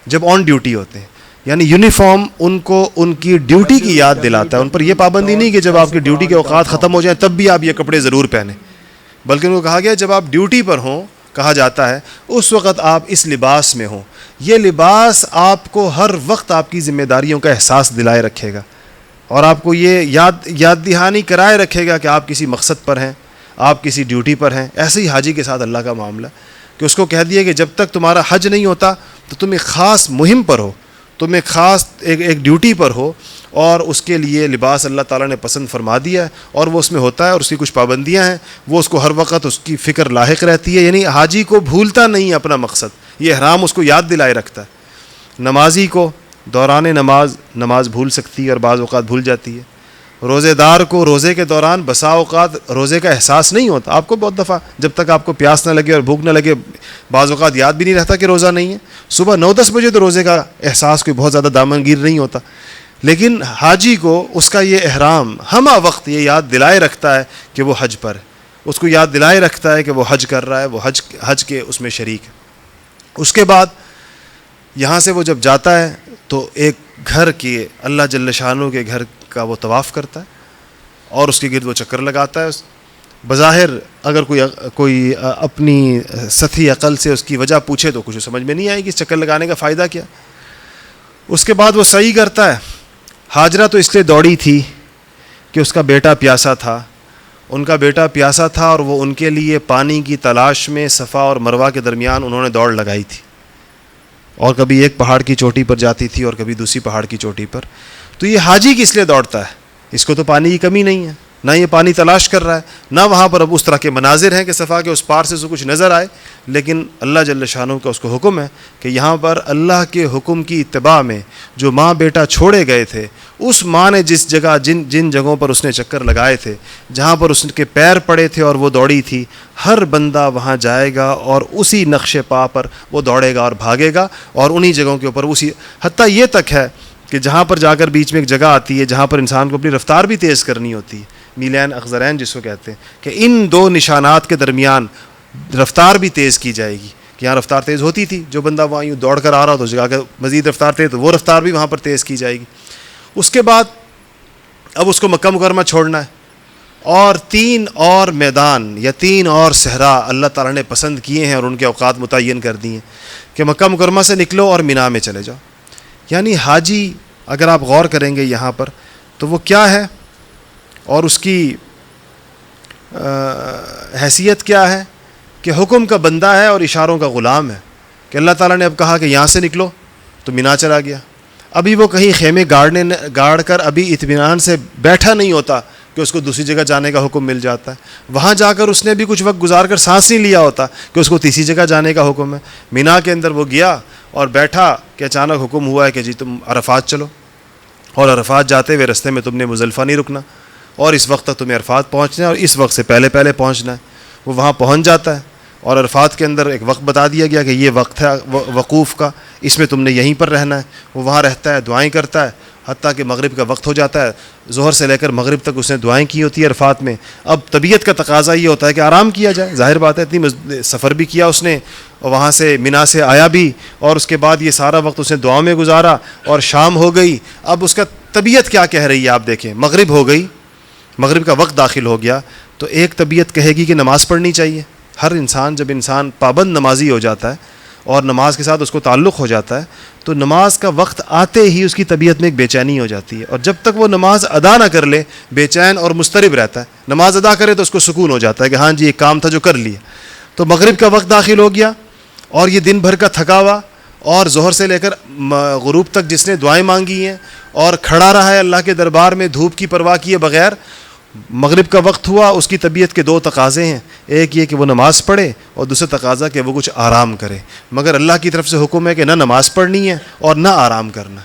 جب آن ڈیوٹی ہوتے ہیں. یعنی یونیفارم ان کو ان کی ڈیوٹی کی یاد دلاتا ہے. ان پر یہ پابندی نہیں کہ جب آپ کی ڈیوٹی کے اوقات ختم ہو جائیں تب بھی آپ یہ کپڑے ضرور پہنیں, بلکہ ان کو کہا گیا جب آپ ڈیوٹی پر ہوں, کہا جاتا ہے اس وقت آپ اس لباس میں ہوں. یہ لباس آپ کو ہر وقت آپ کی ذمہ داریوں کا احساس دلائے رکھے گا, اور آپ کو یہ یاد دہانی کرائے رکھے گا کہ آپ کسی مقصد پر ہیں, آپ کسی ڈیوٹی پر ہیں. ایسے ہی حاجی کے ساتھ اللہ کا معاملہ کہ اس کو کہہ دیا کہ جب تک تمہارا حج نہیں ہوتا تو تم ایک خاص مہم پر ہو, تم ایک خاص ایک ڈیوٹی پر ہو, اور اس کے لیے لباس اللہ تعالیٰ نے پسند فرما دیا ہے اور وہ اس میں ہوتا ہے, اور اس کی کچھ پابندیاں ہیں, وہ اس کو ہر وقت اس کی فکر لاحق رہتی ہے. یعنی حاجی کو بھولتا نہیں اپنا مقصد, یہ احرام اس کو یاد دلائے رکھتا ہے. نمازی کو دوران نماز بھول سکتی ہے اور بعض اوقات بھول جاتی ہے. روزے دار کو روزے کے دوران بسا اوقات روزے کا احساس نہیں ہوتا. آپ کو بہت دفعہ جب تک آپ کو پیاس نہ لگے اور بھوک نہ لگے بعض اوقات یاد بھی نہیں رہتا کہ روزہ نہیں ہے. صبح 9-10 بجے تو روزے کا احساس کوئی بہت زیادہ دامنگیر نہیں ہوتا, لیکن حاجی کو اس کا یہ احرام ہمہ وقت یہ یاد دلائے رکھتا ہے کہ وہ حج پر ہے, اس کو یاد دلائے رکھتا ہے کہ وہ حج کر رہا ہے, وہ حج کے اس میں شریک ہے. اس کے بعد یہاں سے وہ جب جاتا ہے تو ایک گھر کے اللہ جل شانہ کے گھر کا وہ طواف کرتا ہے اور اس کے گرد وہ چکر لگاتا ہے. بظاہر اگر کوئی اپنی سطحی عقل سے اس کی وجہ پوچھے تو کچھ سمجھ میں نہیں آئے گی اس چکر لگانے کا فائدہ کیا. اس کے بعد وہ سعی کرتا ہے. ہاجرہ تو اس لیے دوڑی تھی کہ اس کا بیٹا پیاسا تھا, ان کا بیٹا پیاسا تھا, اور وہ ان کے لیے پانی کی تلاش میں صفا اور مروہ کے درمیان انہوں نے دوڑ لگائی تھی, اور کبھی ایک پہاڑ کی چوٹی پر جاتی تھی اور کبھی دوسری پہاڑ کی چوٹی پر. تو یہ حاجی کس لیے دوڑتا ہے؟ اس کو تو پانی کی کمی نہیں ہے, نہ یہ پانی تلاش کر رہا ہے, نہ وہاں پر اب اس طرح کے مناظر ہیں کہ صفا کے اس پار سے کچھ نظر آئے, لیکن اللہ جل شانہ کا اس کو حکم ہے کہ یہاں پر اللہ کے حکم کی اتباع میں جو ماں بیٹا چھوڑے گئے تھے, اس ماں نے جس جگہ جن جگہوں پر اس نے چکر لگائے تھے, جہاں پر اس کے پیر پڑے تھے اور وہ دوڑی تھی, ہر بندہ وہاں جائے گا اور اسی نقش پا پر وہ دوڑے گا اور بھاگے گا, اور انہی جگہوں کے اوپر اسی حتیٰ یہ تک ہے کہ جہاں پر جا کر بیچ میں ایک جگہ آتی ہے جہاں پر انسان کو اپنی رفتار بھی تیز کرنی ہوتی ہے, میلین اخضرین جس کو کہتے ہیں, کہ ان 2 نشانات کے درمیان رفتار بھی تیز کی جائے گی. کہ یہاں رفتار تیز ہوتی تھی, جو بندہ وہاں یوں دوڑ کر آ رہا ہو تو جگہ کے مزید رفتار تیز, تو وہ رفتار بھی وہاں پر تیز کی جائے گی. اس کے بعد اب اس کو مکہ مکرمہ چھوڑنا ہے, اور 3 اور میدان یا 3 اور صحرا اللہ تعالیٰ نے پسند کیے ہیں اور ان کے اوقات متعین کر دیے ہیں کہ مکہ مکرمہ سے نکلو اور مینا میں چلے جاؤ. یعنی حاجی اگر آپ غور کریں گے یہاں پر تو وہ کیا ہے اور اس کی حیثیت کیا ہے, کہ حکم کا بندہ ہے اور اشاروں کا غلام ہے. کہ اللہ تعالیٰ نے اب کہا کہ یہاں سے نکلو تو مینا چلا گیا. ابھی وہ کہیں خیمے گاڑ کر ابھی اطمینان سے بیٹھا نہیں ہوتا کہ اس کو دوسری جگہ جانے کا حکم مل جاتا ہے. وہاں جا کر اس نے بھی کچھ وقت گزار کر سانس نہیں لیا ہوتا کہ اس کو تیسری جگہ جانے کا حکم ہے. مینا کے اندر وہ گیا اور بیٹھا کہ اچانک حکم ہوا ہے کہ جی تم عرفات چلو, اور عرفات جاتے ہوئے رستے میں تم نے مزدلفہ نہیں رکنا, اور اس وقت تک تمہیں عرفات پہنچنا ہے, اور اس وقت سے پہلے پہنچنا ہے. وہ وہاں پہنچ جاتا ہے اور عرفات کے اندر ایک وقت بتا دیا گیا کہ یہ وقت ہے وقوف کا, اس میں تم نے یہیں پر رہنا ہے. وہ وہاں رہتا ہے, دعائیں کرتا ہے, حتیٰ کہ مغرب کا وقت ہو جاتا ہے، ظہر سے لے کر مغرب تک اس نے دعائیں کی ہوتی ہے عرفات میں. اب طبیعت کا تقاضا یہ ہوتا ہے کہ آرام کیا جائے، ظاہر بات ہے اتنی سفر بھی کیا اس نے، اور وہاں سے منا سے آیا بھی، اور اس کے بعد یہ سارا وقت اس نے دعا میں گزارا، اور شام ہو گئی. اب اس کا طبیعت کیا کہہ رہی ہے آپ دیکھیں، مغرب ہو گئی، مغرب کا وقت داخل ہو گیا، تو ایک طبیعت کہے گی کہ نماز پڑھنی چاہیے. ہر انسان جب انسان پابند نمازی ہو جاتا ہے اور نماز کے ساتھ اس کو تعلق ہو جاتا ہے تو نماز کا وقت آتے ہی اس کی طبیعت میں ایک بے چینی ہو جاتی ہے، اور جب تک وہ نماز ادا نہ کر لے بے چین اور مضطرب رہتا ہے. نماز ادا کرے تو اس کو سکون ہو جاتا ہے کہ ہاں جی ایک کام تھا جو کر لیا. تو مغرب کا وقت داخل ہو گیا اور یہ دن بھر کا تھکا ہوا، اور ظہر سے لے کر غروب تک جس نے دعائیں مانگی ہیں اور کھڑا رہا ہے اللہ کے دربار میں دھوپ کی پرواہ کیے بغیر، مغرب کا وقت ہوا، اس کی طبیعت کے دو تقاضے ہیں، ایک یہ کہ وہ نماز پڑھے اور دوسرا تقاضا کہ وہ کچھ آرام کرے. مگر اللہ کی طرف سے حکم ہے کہ نہ نماز پڑھنی ہے اور نہ آرام کرنا.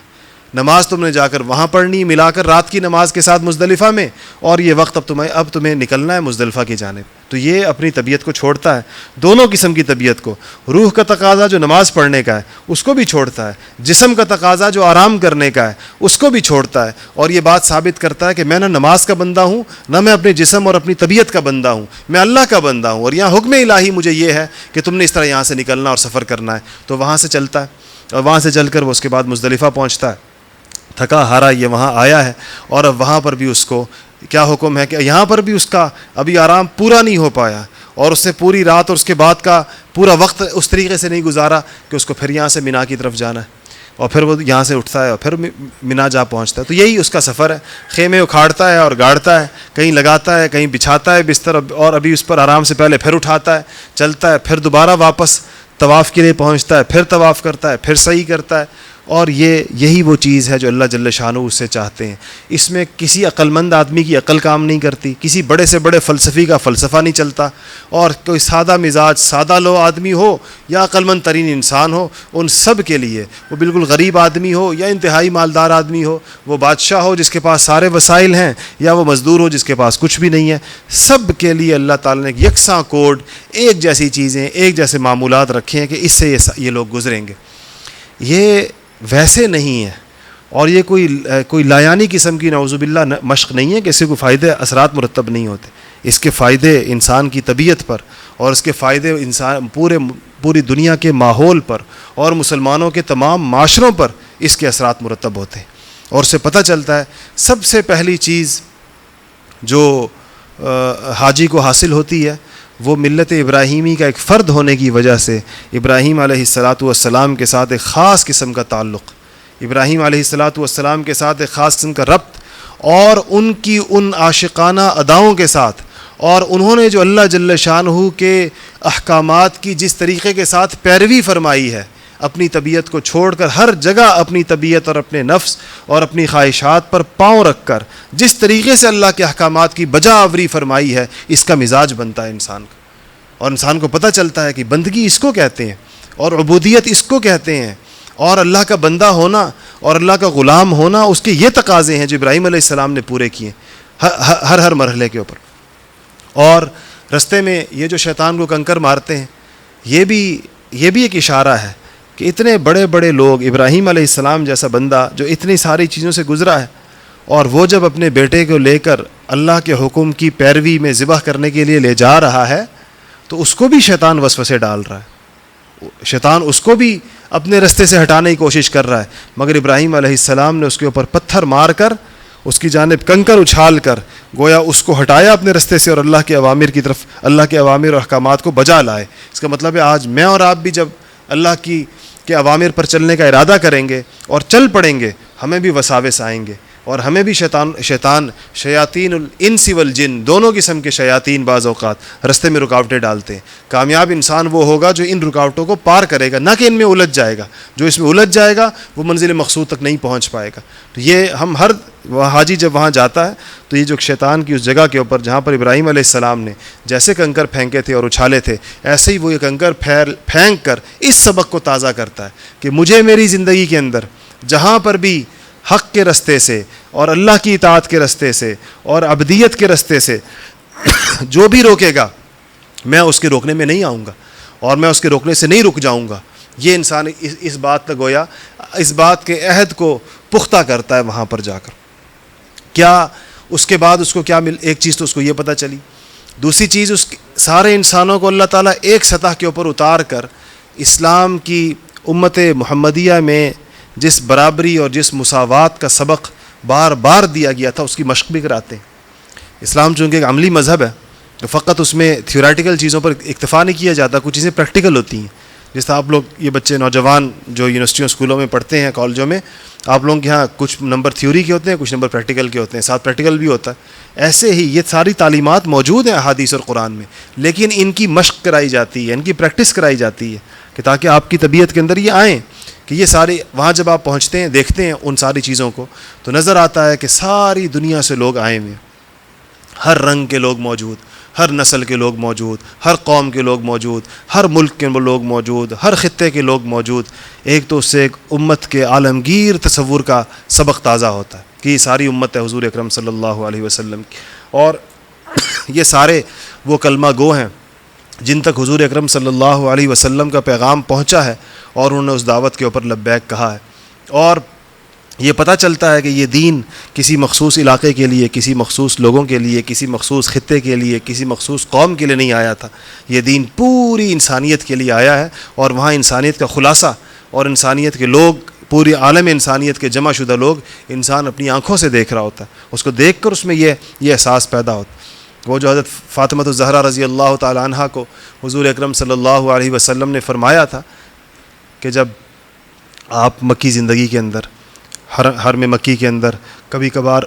نماز تم نے جا کر وہاں پڑھنی ملا کر رات کی نماز کے ساتھ مزدلفہ میں، اور یہ وقت اب تمہیں نکلنا ہے مزدلفہ کی جانب. تو یہ اپنی طبیعت کو چھوڑتا ہے، دونوں قسم کی طبیعت کو. روح کا تقاضا جو نماز پڑھنے کا ہے اس کو بھی چھوڑتا ہے، جسم کا تقاضا جو آرام کرنے کا ہے اس کو بھی چھوڑتا ہے. اور یہ بات ثابت کرتا ہے کہ میں نہ نماز کا بندہ ہوں، نہ میں اپنے جسم اور اپنی طبیعت کا بندہ ہوں، میں اللہ کا بندہ ہوں. اور یہاں حکم الہی مجھے یہ ہے کہ تم نے اس طرح یہاں سے نکلنا اور سفر کرنا ہے. تو وہاں سے چلتا ہے، اور وہاں سے چل کر وہ اس کے بعد مزدلفہ پہنچتا ہے. تھکا ہارا یہ وہاں آیا ہے، اور اب وہاں پر بھی اس کو کیا حکم ہے کہ یہاں پر بھی اس کا ابھی آرام پورا نہیں ہو پایا، اور اس نے پوری رات اور اس کے بعد کا پورا وقت اس طریقے سے نہیں گزارا کہ اس کو پھر یہاں سے منا کی طرف جانا ہے، اور پھر وہ یہاں سے اٹھتا ہے اور پھر منا جا پہنچتا ہے. تو یہی اس کا سفر ہے. خیمے اکھاڑتا ہے اور گاڑتا ہے، کہیں لگاتا ہے کہیں بچھاتا ہے بستر، اور ابھی اس پر آرام سے پہلے پھر اٹھاتا ہے، چلتا ہے، پھر دوبارہ واپس طواف کے لیے پہنچتا ہے، پھر طواف کرتا ہے، پھر سعی کرتا ہے. اور یہی وہ چیز ہے جو اللہ جل شانہ اس سے چاہتے ہیں. اس میں کسی عقل مند آدمی کی عقل کام نہیں کرتی، کسی بڑے سے بڑے فلسفی کا فلسفہ نہیں چلتا، اور کوئی سادہ مزاج سادہ لو آدمی ہو یا عقل مند ترین انسان ہو، ان سب کے لیے، وہ بالکل غریب آدمی ہو یا انتہائی مالدار آدمی ہو، وہ بادشاہ ہو جس کے پاس سارے وسائل ہیں یا وہ مزدور ہو جس کے پاس کچھ بھی نہیں ہے، سب کے لیے اللہ تعالیٰ نے ایک یکساں کوڈ، ایک جیسی چیزیں، ایک جیسے معمولات رکھے ہیں کہ اس سے یہ لوگ گزریں گے. یہ ویسے نہیں ہے، اور یہ کوئی لایانی قسم کی نعوذ باللہ مشق نہیں ہے کہ اس سے کوئی فائدے اثرات مرتب نہیں ہوتے. اس کے فائدے انسان کی طبیعت پر، اور اس کے فائدے انسان پوری دنیا کے ماحول پر اور مسلمانوں کے تمام معاشروں پر اس کے اثرات مرتب ہوتے ہیں. اور اس سے پتہ چلتا ہے سب سے پہلی چیز جو حاجی کو حاصل ہوتی ہے وہ ملت ابراہیمی کا ایک فرد ہونے کی وجہ سے ابراہیم علیہ السلام کے ساتھ ایک خاص قسم کا تعلق، ابراہیم علیہ السلام کے ساتھ ایک خاص قسم کا ربط، اور ان کی ان عاشقانہ اداؤں کے ساتھ، اور انہوں نے جو اللہ جل شانہ کے احکامات کی جس طریقے کے ساتھ پیروی فرمائی ہے، اپنی طبیعت کو چھوڑ کر ہر جگہ اپنی طبیعت اور اپنے نفس اور اپنی خواہشات پر پاؤں رکھ کر جس طریقے سے اللہ کے احکامات کی بجا آوری فرمائی ہے، اس کا مزاج بنتا ہے انسان کا. اور انسان کو پتہ چلتا ہے کہ بندگی اس کو کہتے ہیں اور عبودیت اس کو کہتے ہیں، اور اللہ کا بندہ ہونا اور اللہ کا غلام ہونا اس کے یہ تقاضے ہیں جو ابراہیم علیہ السلام نے پورے کیے ہر مرحلے کے اوپر. اور رستے میں یہ جو شیطان کو کنکر مارتے ہیں، یہ بھی ایک اشارہ ہے کہ اتنے بڑے بڑے لوگ، ابراہیم علیہ السلام جیسا بندہ جو اتنی ساری چیزوں سے گزرا ہے، اور وہ جب اپنے بیٹے کو لے کر اللہ کے حکم کی پیروی میں ذبح کرنے کے لیے لے جا رہا ہے تو اس کو بھی شیطان وسوسے ڈال رہا ہے، شیطان اس کو بھی اپنے رستے سے ہٹانے کی کوشش کر رہا ہے. مگر ابراہیم علیہ السلام نے اس کے اوپر پتھر مار کر، اس کی جانب کنکر اچھال کر گویا اس کو ہٹایا اپنے رستے سے، اور اللہ کے اوامر کی طرف، اللہ کے اوامر اور احکامات کو بجا لائے. اس کا مطلب ہے آج میں اور آپ بھی جب اللہ کے اوامر پر چلنے کا ارادہ کریں گے اور چل پڑیں گے، ہمیں بھی وساوس آئیں گے، اور ہمیں بھی شیطان شیاطین الانس والجن، دونوں قسم کے شیاطین بعض اوقات رستے میں رکاوٹیں ڈالتے ہیں. کامیاب انسان وہ ہوگا جو ان رکاوٹوں کو پار کرے گا، نہ کہ ان میں الجھ جائے گا. جو اس میں الجھ جائے گا وہ منزل مقصود تک نہیں پہنچ پائے گا. تو یہ ہم ہر حاجی جب وہاں جاتا ہے تو یہ جو شیطان کی اس جگہ کے اوپر جہاں پر ابراہیم علیہ السلام نے جیسے کنکر پھینکے تھے اور اچھالے تھے، ایسے ہی وہ یہ کنکر پھینک کر اس سبق کو تازہ کرتا ہے کہ مجھے میری زندگی کے اندر جہاں پر بھی حق کے رستے سے اور اللہ کی اطاعت کے رستے سے اور عبدیت کے رستے سے جو بھی روکے گا، میں اس کے روکنے میں نہیں آؤں گا، اور میں اس کے روکنے سے نہیں رک جاؤں گا. یہ انسان اس بات تک گویا اس بات کے عہد کو پختہ کرتا ہے وہاں پر جا کر. کیا اس کے بعد اس کو کیا ایک چیز تو اس کو یہ پتہ چلی. دوسری چیز اس سارے انسانوں کو اللہ تعالیٰ ایک سطح کے اوپر اتار کر اسلام کی امت محمدیہ میں جس برابری اور جس مساوات کا سبق بار بار دیا گیا تھا اس کی مشق بھی کراتے ہیں. اسلام چونکہ ایک عملی مذہب ہے تو فقط اس میں تھیوریٹیکل چیزوں پر اکتفا نہیں کیا جاتا, کچھ چیزیں پریکٹیکل ہوتی ہیں. جس طرح آپ لوگ یہ بچے نوجوان جو یونیورسٹیوں اسکولوں میں پڑھتے ہیں, کالجوں میں, آپ لوگوں کے یہاں کچھ نمبر تھیوری کے ہوتے ہیں, کچھ نمبر پریکٹیکل کے ہوتے ہیں, ساتھ پریکٹیکل بھی ہوتا ہے. ایسے ہی یہ ساری تعلیمات موجود ہیں احادیث اور قرآن میں, لیکن ان کی مشق کرائی جاتی ہے, ان کی پریکٹس کرائی جاتی ہے کہ تاکہ آپ کی طبیعت کے اندر یہ آئیں کہ یہ ساری وہاں جب آپ پہنچتے ہیں دیکھتے ہیں ان ساری چیزوں کو تو نظر آتا ہے کہ ساری دنیا سے لوگ آئے ہوئے, ہر رنگ کے لوگ موجود, ہر نسل کے لوگ موجود, ہر قوم کے لوگ موجود, ہر ملک کے لوگ موجود, ہر خطے کے لوگ موجود. ایک تو اس سے ایک امت کے عالمگیر تصور کا سبق تازہ ہوتا ہے کہ یہ ساری امت ہے حضور اکرم صلی اللہ علیہ وسلم کی, اور یہ سارے وہ کلمہ گو ہیں جن تک حضور اکرم صلی اللہ علیہ وسلم کا پیغام پہنچا ہے اور انہوں نے اس دعوت کے اوپر لبیک کہا ہے. اور یہ پتہ چلتا ہے کہ یہ دین کسی مخصوص علاقے کے لیے, کسی مخصوص لوگوں کے لیے, کسی مخصوص خطے کے لیے, کسی مخصوص قوم کے لیے نہیں آیا تھا. یہ دین پوری انسانیت کے لیے آیا ہے, اور وہاں انسانیت کا خلاصہ اور انسانیت کے لوگ, پوری عالم انسانیت کے جمع شدہ لوگ انسان اپنی آنکھوں سے دیکھ رہا ہوتا ہے. اس کو دیکھ کر اس میں یہ احساس پیدا ہوتا ہے. وہ جو حضرت فاطمہ الزہرا رضی اللہ تعالی عنہا کو حضور اکرم صلی اللہ علیہ وسلم نے فرمایا تھا کہ جب آپ مکی زندگی کے اندر حرم مکی کے اندر کبھی کبھار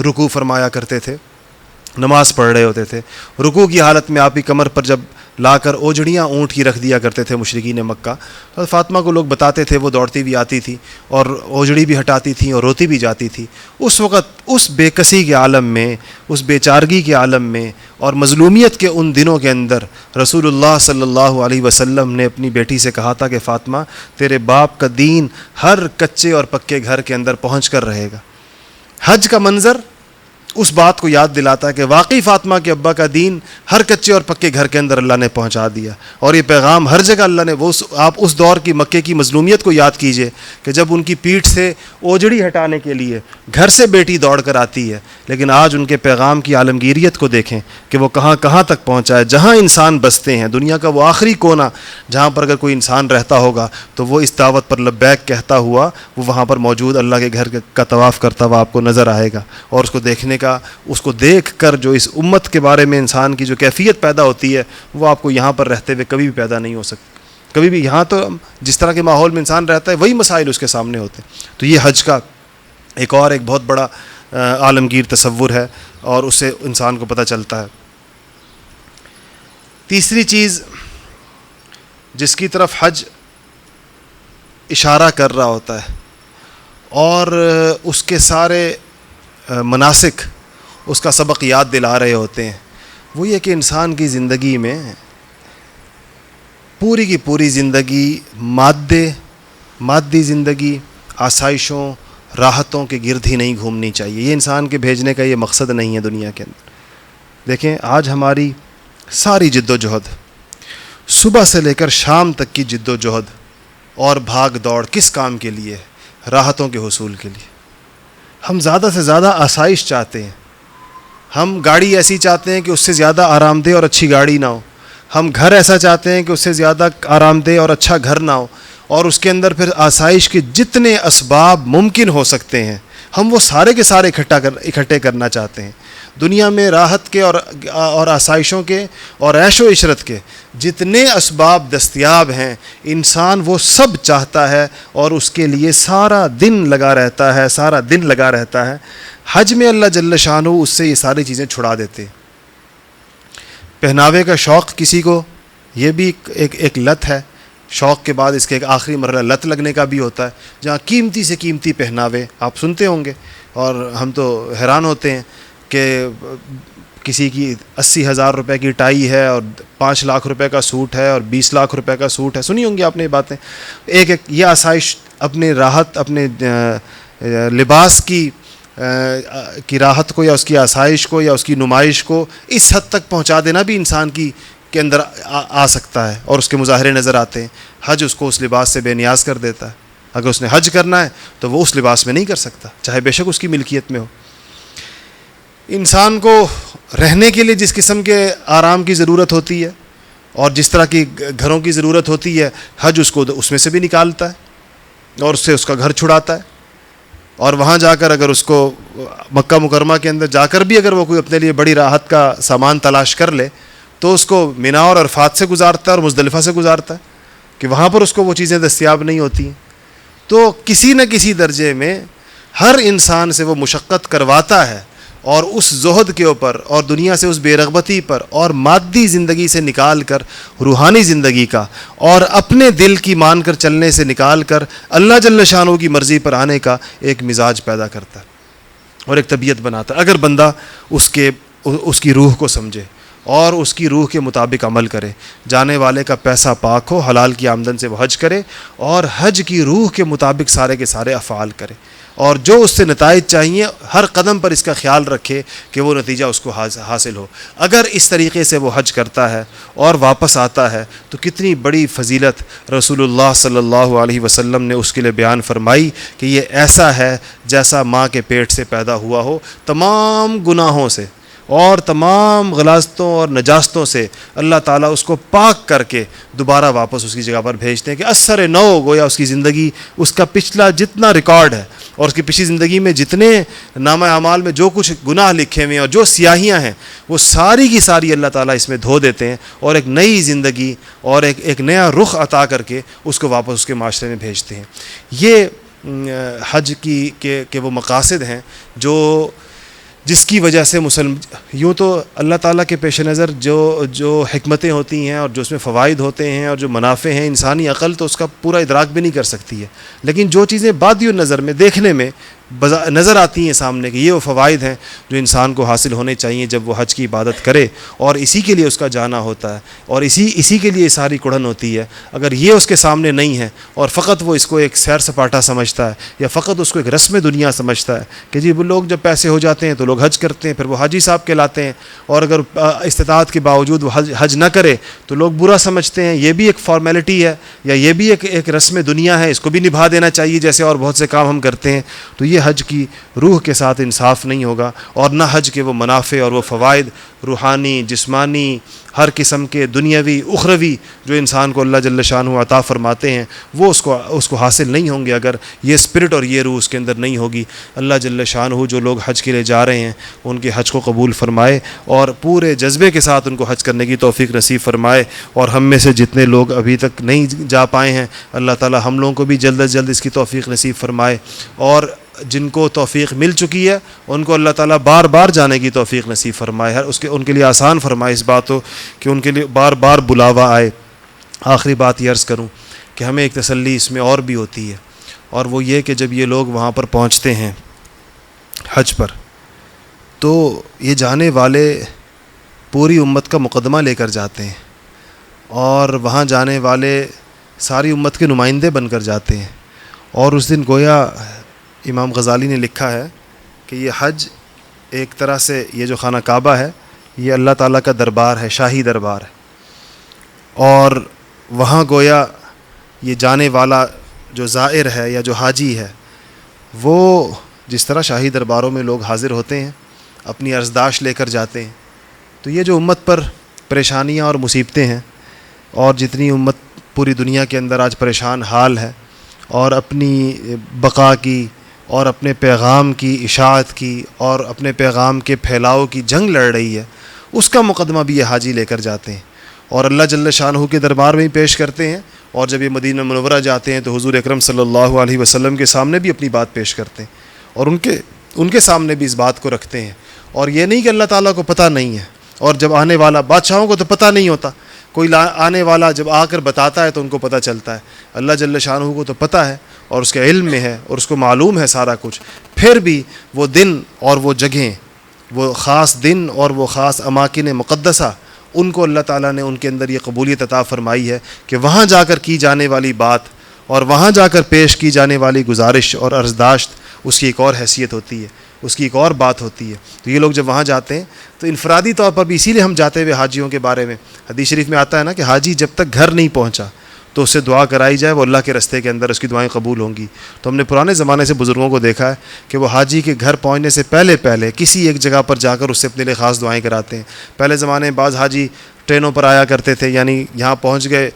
رکوع فرمایا کرتے تھے, نماز پڑھ رہے ہوتے تھے, رکوع کی حالت میں آپ کی کمر پر جب لا کر اوجڑیاں اونٹ کی رکھ دیا کرتے تھے مشرکین مکہ, تو فاطمہ کو لوگ بتاتے تھے, وہ دوڑتی بھی آتی تھی اور اوجڑی بھی ہٹاتی تھیں اور روتی بھی جاتی تھی. اس وقت اس بے کسی کے عالم میں, اس بے چارگی کے عالم میں اور مظلومیت کے ان دنوں کے اندر رسول اللہ صلی اللہ علیہ وسلم نے اپنی بیٹی سے کہا تھا کہ فاطمہ تیرے باپ کا دین ہر کچے اور پکے گھر کے اندر پہنچ کر رہے گا. حج کا منظر اس بات کو یاد دلاتا ہے کہ واقعی فاطمہ کے ابا کا دین ہر کچے اور پکے گھر کے اندر اللہ نے پہنچا دیا, اور یہ پیغام ہر جگہ اللہ نے آپ اس دور کی مکے کی مظلومیت کو یاد کیجئے کہ جب ان کی پیٹھ سے اوجڑی ہٹانے کے لیے گھر سے بیٹی دوڑ کر آتی ہے, لیکن آج ان کے پیغام کی عالمگیریت کو دیکھیں کہ وہ کہاں کہاں تک پہنچا ہے. جہاں انسان بستے ہیں, دنیا کا وہ آخری کونا جہاں پر اگر کوئی انسان رہتا ہوگا تو وہ اس دعوت پر لبیک کہتا ہوا وہ وہاں پر موجود اللہ کے گھر کا طواف کرتا ہوا آپ کو نظر آئے گا. اور اس کو دیکھنے اس کو دیکھ کر جو اس امت کے بارے میں انسان کی جو کیفیت پیدا ہوتی ہے وہ آپ کو یہاں پر رہتے ہوئے کبھی بھی پیدا نہیں ہو سکتی. کبھی بھی یہاں تو جس طرح کے ماحول میں انسان رہتا ہے وہی مسائل اس کے سامنے ہوتے ہیں. تو یہ حج کا ایک بہت بڑا عالمگیر تصور ہے اور اس سے انسان کو پتہ چلتا ہے. تیسری چیز جس کی طرف حج اشارہ کر رہا ہوتا ہے اور اس کے سارے مناسک اس کا سبق یاد دلا رہے ہوتے ہیں, وہ یہ کہ انسان کی زندگی میں پوری کی پوری زندگی مادی زندگی آسائشوں راحتوں کے گرد ہی نہیں گھومنی چاہیے. یہ انسان کے بھیجنے کا یہ مقصد نہیں ہے دنیا کے اندر. دیکھیں آج ہماری ساری جد و جہد, صبح سے لے کر شام تک کی جد و جہد اور بھاگ دوڑ کس کام کے لیے ہے؟ راحتوں کے حصول کے لیے. ہم زیادہ سے زیادہ آسائش چاہتے ہیں, ہم گاڑی ایسی چاہتے ہیں کہ اس سے زیادہ آرام دہ اور اچھی گاڑی نہ ہو, ہم گھر ایسا چاہتے ہیں کہ اس سے زیادہ آرام دہ اور اچھا گھر نہ ہو, اور اس کے اندر پھر آسائش کے جتنے اسباب ممکن ہو سکتے ہیں ہم وہ سارے کے سارے اکٹھے کرنا چاہتے ہیں. دنیا میں راحت کے اور آسائشوں کے اور عیش و عشرت کے جتنے اسباب دستیاب ہیں انسان وہ سب چاہتا ہے اور اس کے لیے سارا دن لگا رہتا ہے. حج میں اللہ جل شانہ اس سے یہ ساری چیزیں چھڑا دیتے. پہناوے کا شوق کسی کو یہ بھی ایک لت ہے, شوق کے بعد اس کے ایک آخری مرحلہ لت لگنے کا بھی ہوتا ہے, جہاں قیمتی سے قیمتی پہناوے آپ سنتے ہوں گے اور ہم تو حیران ہوتے ہیں کہ کسی کی 80,000 روپے کی ٹائی ہے اور 5 لاکھ روپے کا سوٹ ہے اور 20 لاکھ روپے کا سوٹ ہے. سنی ہوں گی آپ نے یہ باتیں. ایک یہ آسائش اپنے راحت اپنے لباس کی راحت کو یا اس کی آسائش کو یا اس کی نمائش کو اس حد تک پہنچا دینا بھی انسان کے اندر آ سکتا ہے اور اس کے مظاہرے نظر آتے ہیں. حج اس کو اس لباس سے بے نیاز کر دیتا ہے. اگر اس نے حج کرنا ہے تو وہ اس لباس میں نہیں کر سکتا، چاہے بے شک اس کی ملکیت میں ہو۔ انسان کو رہنے کے لیے جس قسم کے آرام کی ضرورت ہوتی ہے اور جس طرح کی گھروں کی ضرورت ہوتی ہے، حج اس کو اس میں سے بھی نکالتا ہے اور اس سے اس کا گھر چھڑاتا ہے، اور وہاں جا کر اگر اس کو مکہ مکرمہ کے اندر جا کر بھی اگر وہ کوئی اپنے لیے بڑی راحت کا سامان تلاش کر لے تو اس کو مینا اور عرفات سے گزارتا ہے اور مزدلفہ سے گزارتا ہے کہ وہاں پر اس کو وہ چیزیں دستیاب نہیں ہوتی ہیں۔ تو کسی نہ کسی درجے میں ہر انسان سے وہ مشقت کرواتا ہے، اور اس زہد کے اوپر اور دنیا سے اس بے رغبتی پر اور مادی زندگی سے نکال کر روحانی زندگی کا اور اپنے دل کی مان کر چلنے سے نکال کر اللہ جل شانہ کی مرضی پر آنے کا ایک مزاج پیدا کرتا ہے اور ایک طبیعت بناتا ہے۔ اگر بندہ اس کی روح کو سمجھے اور اس کی روح کے مطابق عمل کرے، جانے والے کا پیسہ پاک ہو، حلال کی آمدن سے وہ حج کرے اور حج کی روح کے مطابق سارے کے سارے افعال کرے، اور جو اس سے نتائج چاہیے ہر قدم پر اس کا خیال رکھے کہ وہ نتیجہ اس کو حاصل ہو۔ اگر اس طریقے سے وہ حج کرتا ہے اور واپس آتا ہے تو کتنی بڑی فضیلت رسول اللہ صلی اللہ علیہ وسلم نے اس کے لیے بیان فرمائی کہ یہ ایسا ہے جیسا ماں کے پیٹ سے پیدا ہوا ہو، تمام گناہوں سے اور تمام غلاظتوں اور نجاستوں سے اللہ تعالیٰ اس کو پاک کر کے دوبارہ واپس اس کی جگہ پر بھیجتے ہیں کہ اثر نو، گویا اس کی زندگی، اس کا پچھلا جتنا ریکارڈ ہے اور اس کی پچھلی زندگی میں جتنے نامہ اعمال میں جو کچھ گناہ لکھے ہوئے ہیں اور جو سیاہیاں ہیں وہ ساری کی ساری اللہ تعالیٰ اس میں دھو دیتے ہیں اور ایک نئی زندگی اور ایک نیا رخ عطا کر کے اس کو واپس اس کے معاشرے میں بھیجتے ہیں۔ یہ حج کے وہ مقاصد ہیں جس کی وجہ سے یوں تو اللہ تعالیٰ کے پیش نظر جو حکمتیں ہوتی ہیں اور جو اس میں فوائد ہوتے ہیں اور جو منافع ہیں، انسانی عقل تو اس کا پورا ادراک بھی نہیں کر سکتی ہے، لیکن جو چیزیں بادی النظر میں دیکھنے میں نظر آتی ہیں سامنے کہ یہ وہ فوائد ہیں جو انسان کو حاصل ہونے چاہیے جب وہ حج کی عبادت کرے، اور اسی کے لیے اس کا جانا ہوتا ہے اور اسی کے لیے ساری کڑھن ہوتی ہے۔ اگر یہ اس کے سامنے نہیں ہے اور فقط وہ اس کو ایک سیر سپاٹا سمجھتا ہے یا فقط اس کو ایک رسم دنیا سمجھتا ہے کہ جی وہ لوگ جب پیسے ہو جاتے ہیں تو لوگ حج کرتے ہیں، پھر وہ حاجی صاحب کہلاتے ہیں، اور اگر استطاعت کے باوجود وہ حج نہ کرے تو لوگ برا سمجھتے ہیں، یہ بھی ایک فارمیلٹی ہے یا یہ بھی ایک رسم دنیا ہے، اس کو بھی نبھا دینا چاہیے جیسے اور بہت سے کام ہم کرتے ہیں، تو یہ حج کی روح کے ساتھ انصاف نہیں ہوگا، اور نہ حج کے وہ منافع اور وہ فوائد روحانی، جسمانی، ہر قسم کے دنیاوی، اخروی جو انسان کو اللہ جل شانہ عطا فرماتے ہیں وہ اس کو حاصل نہیں ہوں گے اگر یہ اسپرٹ اور یہ روح اس کے اندر نہیں ہوگی۔ اللہ جل شانہ جو لوگ حج کے لیے جا رہے ہیں ان کے حج کو قبول فرمائے اور پورے جذبے کے ساتھ ان کو حج کرنے کی توفیق نصیب فرمائے، اور ہم میں سے جتنے لوگ ابھی تک نہیں جا پائے ہیں اللہ تعالی ہم لوگوں کو بھی جلد از جلد اس کی توفیق نصیب فرمائے، اور جن کو توفیق مل چکی ہے ان کو اللہ تعالیٰ بار بار جانے کی توفیق نصیب فرمائے، ان کے لیے آسان فرمائے اس بات کو کہ ان کے لیے بار بار بلاوا آئے۔ آخری بات یہ عرض کروں کہ ہمیں ایک تسلی اس میں اور بھی ہوتی ہے، اور وہ یہ کہ جب یہ لوگ وہاں پر پہنچتے ہیں حج پر تو یہ جانے والے پوری امت کا مقدمہ لے کر جاتے ہیں، اور وہاں جانے والے ساری امت کے نمائندے بن کر جاتے ہیں، اور اس دن گویا امام غزالی نے لکھا ہے کہ یہ حج ایک طرح سے یہ جو خانہ کعبہ ہے یہ اللہ تعالیٰ کا دربار ہے، شاہی دربار ہے، اور وہاں گویا یہ جانے والا جو زائر ہے یا جو حاجی ہے وہ جس طرح شاہی درباروں میں لوگ حاضر ہوتے ہیں اپنی عرضداشت لے کر جاتے ہیں، تو یہ جو امت پر پریشانیاں اور مصیبتیں ہیں اور جتنی امت پوری دنیا کے اندر آج پریشان حال ہے اور اپنی بقا کی اور اپنے پیغام کی اشاعت کی اور اپنے پیغام کے پھیلاؤ کی جنگ لڑ رہی ہے، اس کا مقدمہ بھی یہ حاجی لے کر جاتے ہیں اور اللہ جل شانہ کے دربار میں ہی پیش کرتے ہیں، اور جب یہ مدینہ منورہ جاتے ہیں تو حضور اکرم صلی اللہ علیہ وسلم کے سامنے بھی اپنی بات پیش کرتے ہیں اور ان کے سامنے بھی اس بات کو رکھتے ہیں، اور یہ نہیں کہ اللہ تعالیٰ کو پتہ نہیں ہے، اور جب آنے والا بادشاہوں کو تو پتہ نہیں ہوتا، کوئی آنے والا جب آ کر بتاتا ہے تو ان کو پتہ چلتا ہے، اللہ جل شانہ کو تو پتہ ہے اور اس کے علم میں ہے اور اس کو معلوم ہے سارا کچھ، پھر بھی وہ دن اور وہ جگہیں، وہ خاص دن اور وہ خاص اماکن مقدسہ، ان کو اللہ تعالیٰ نے ان کے اندر یہ قبولیت عطا فرمائی ہے کہ وہاں جا کر کی جانے والی بات اور وہاں جا کر پیش کی جانے والی گزارش اور عرضداشت اس کی ایک اور حیثیت ہوتی ہے، اس کی ایک اور بات ہوتی ہے۔ تو یہ لوگ جب وہاں جاتے ہیں تو انفرادی طور پر بھی اسی لیے ہم جاتے ہوئے حاجیوں کے بارے میں حدیث شریف میں آتا ہے نا کہ حاجی جب تک گھر نہیں پہنچا تو اس سے دعا کرائی جائے، وہ اللہ کے رستے کے اندر اس کی دعائیں قبول ہوں گی۔ تو ہم نے پرانے زمانے سے بزرگوں کو دیکھا ہے کہ وہ حاجی کے گھر پہنچنے سے پہلے کسی ایک جگہ پر جا کر اس سے اپنے لیے خاص دعائیں کراتے ہیں۔ پہلے زمانے میں بعض حاجی ٹرینوں پر آیا کرتے تھے، یعنی یہاں پہنچ گئے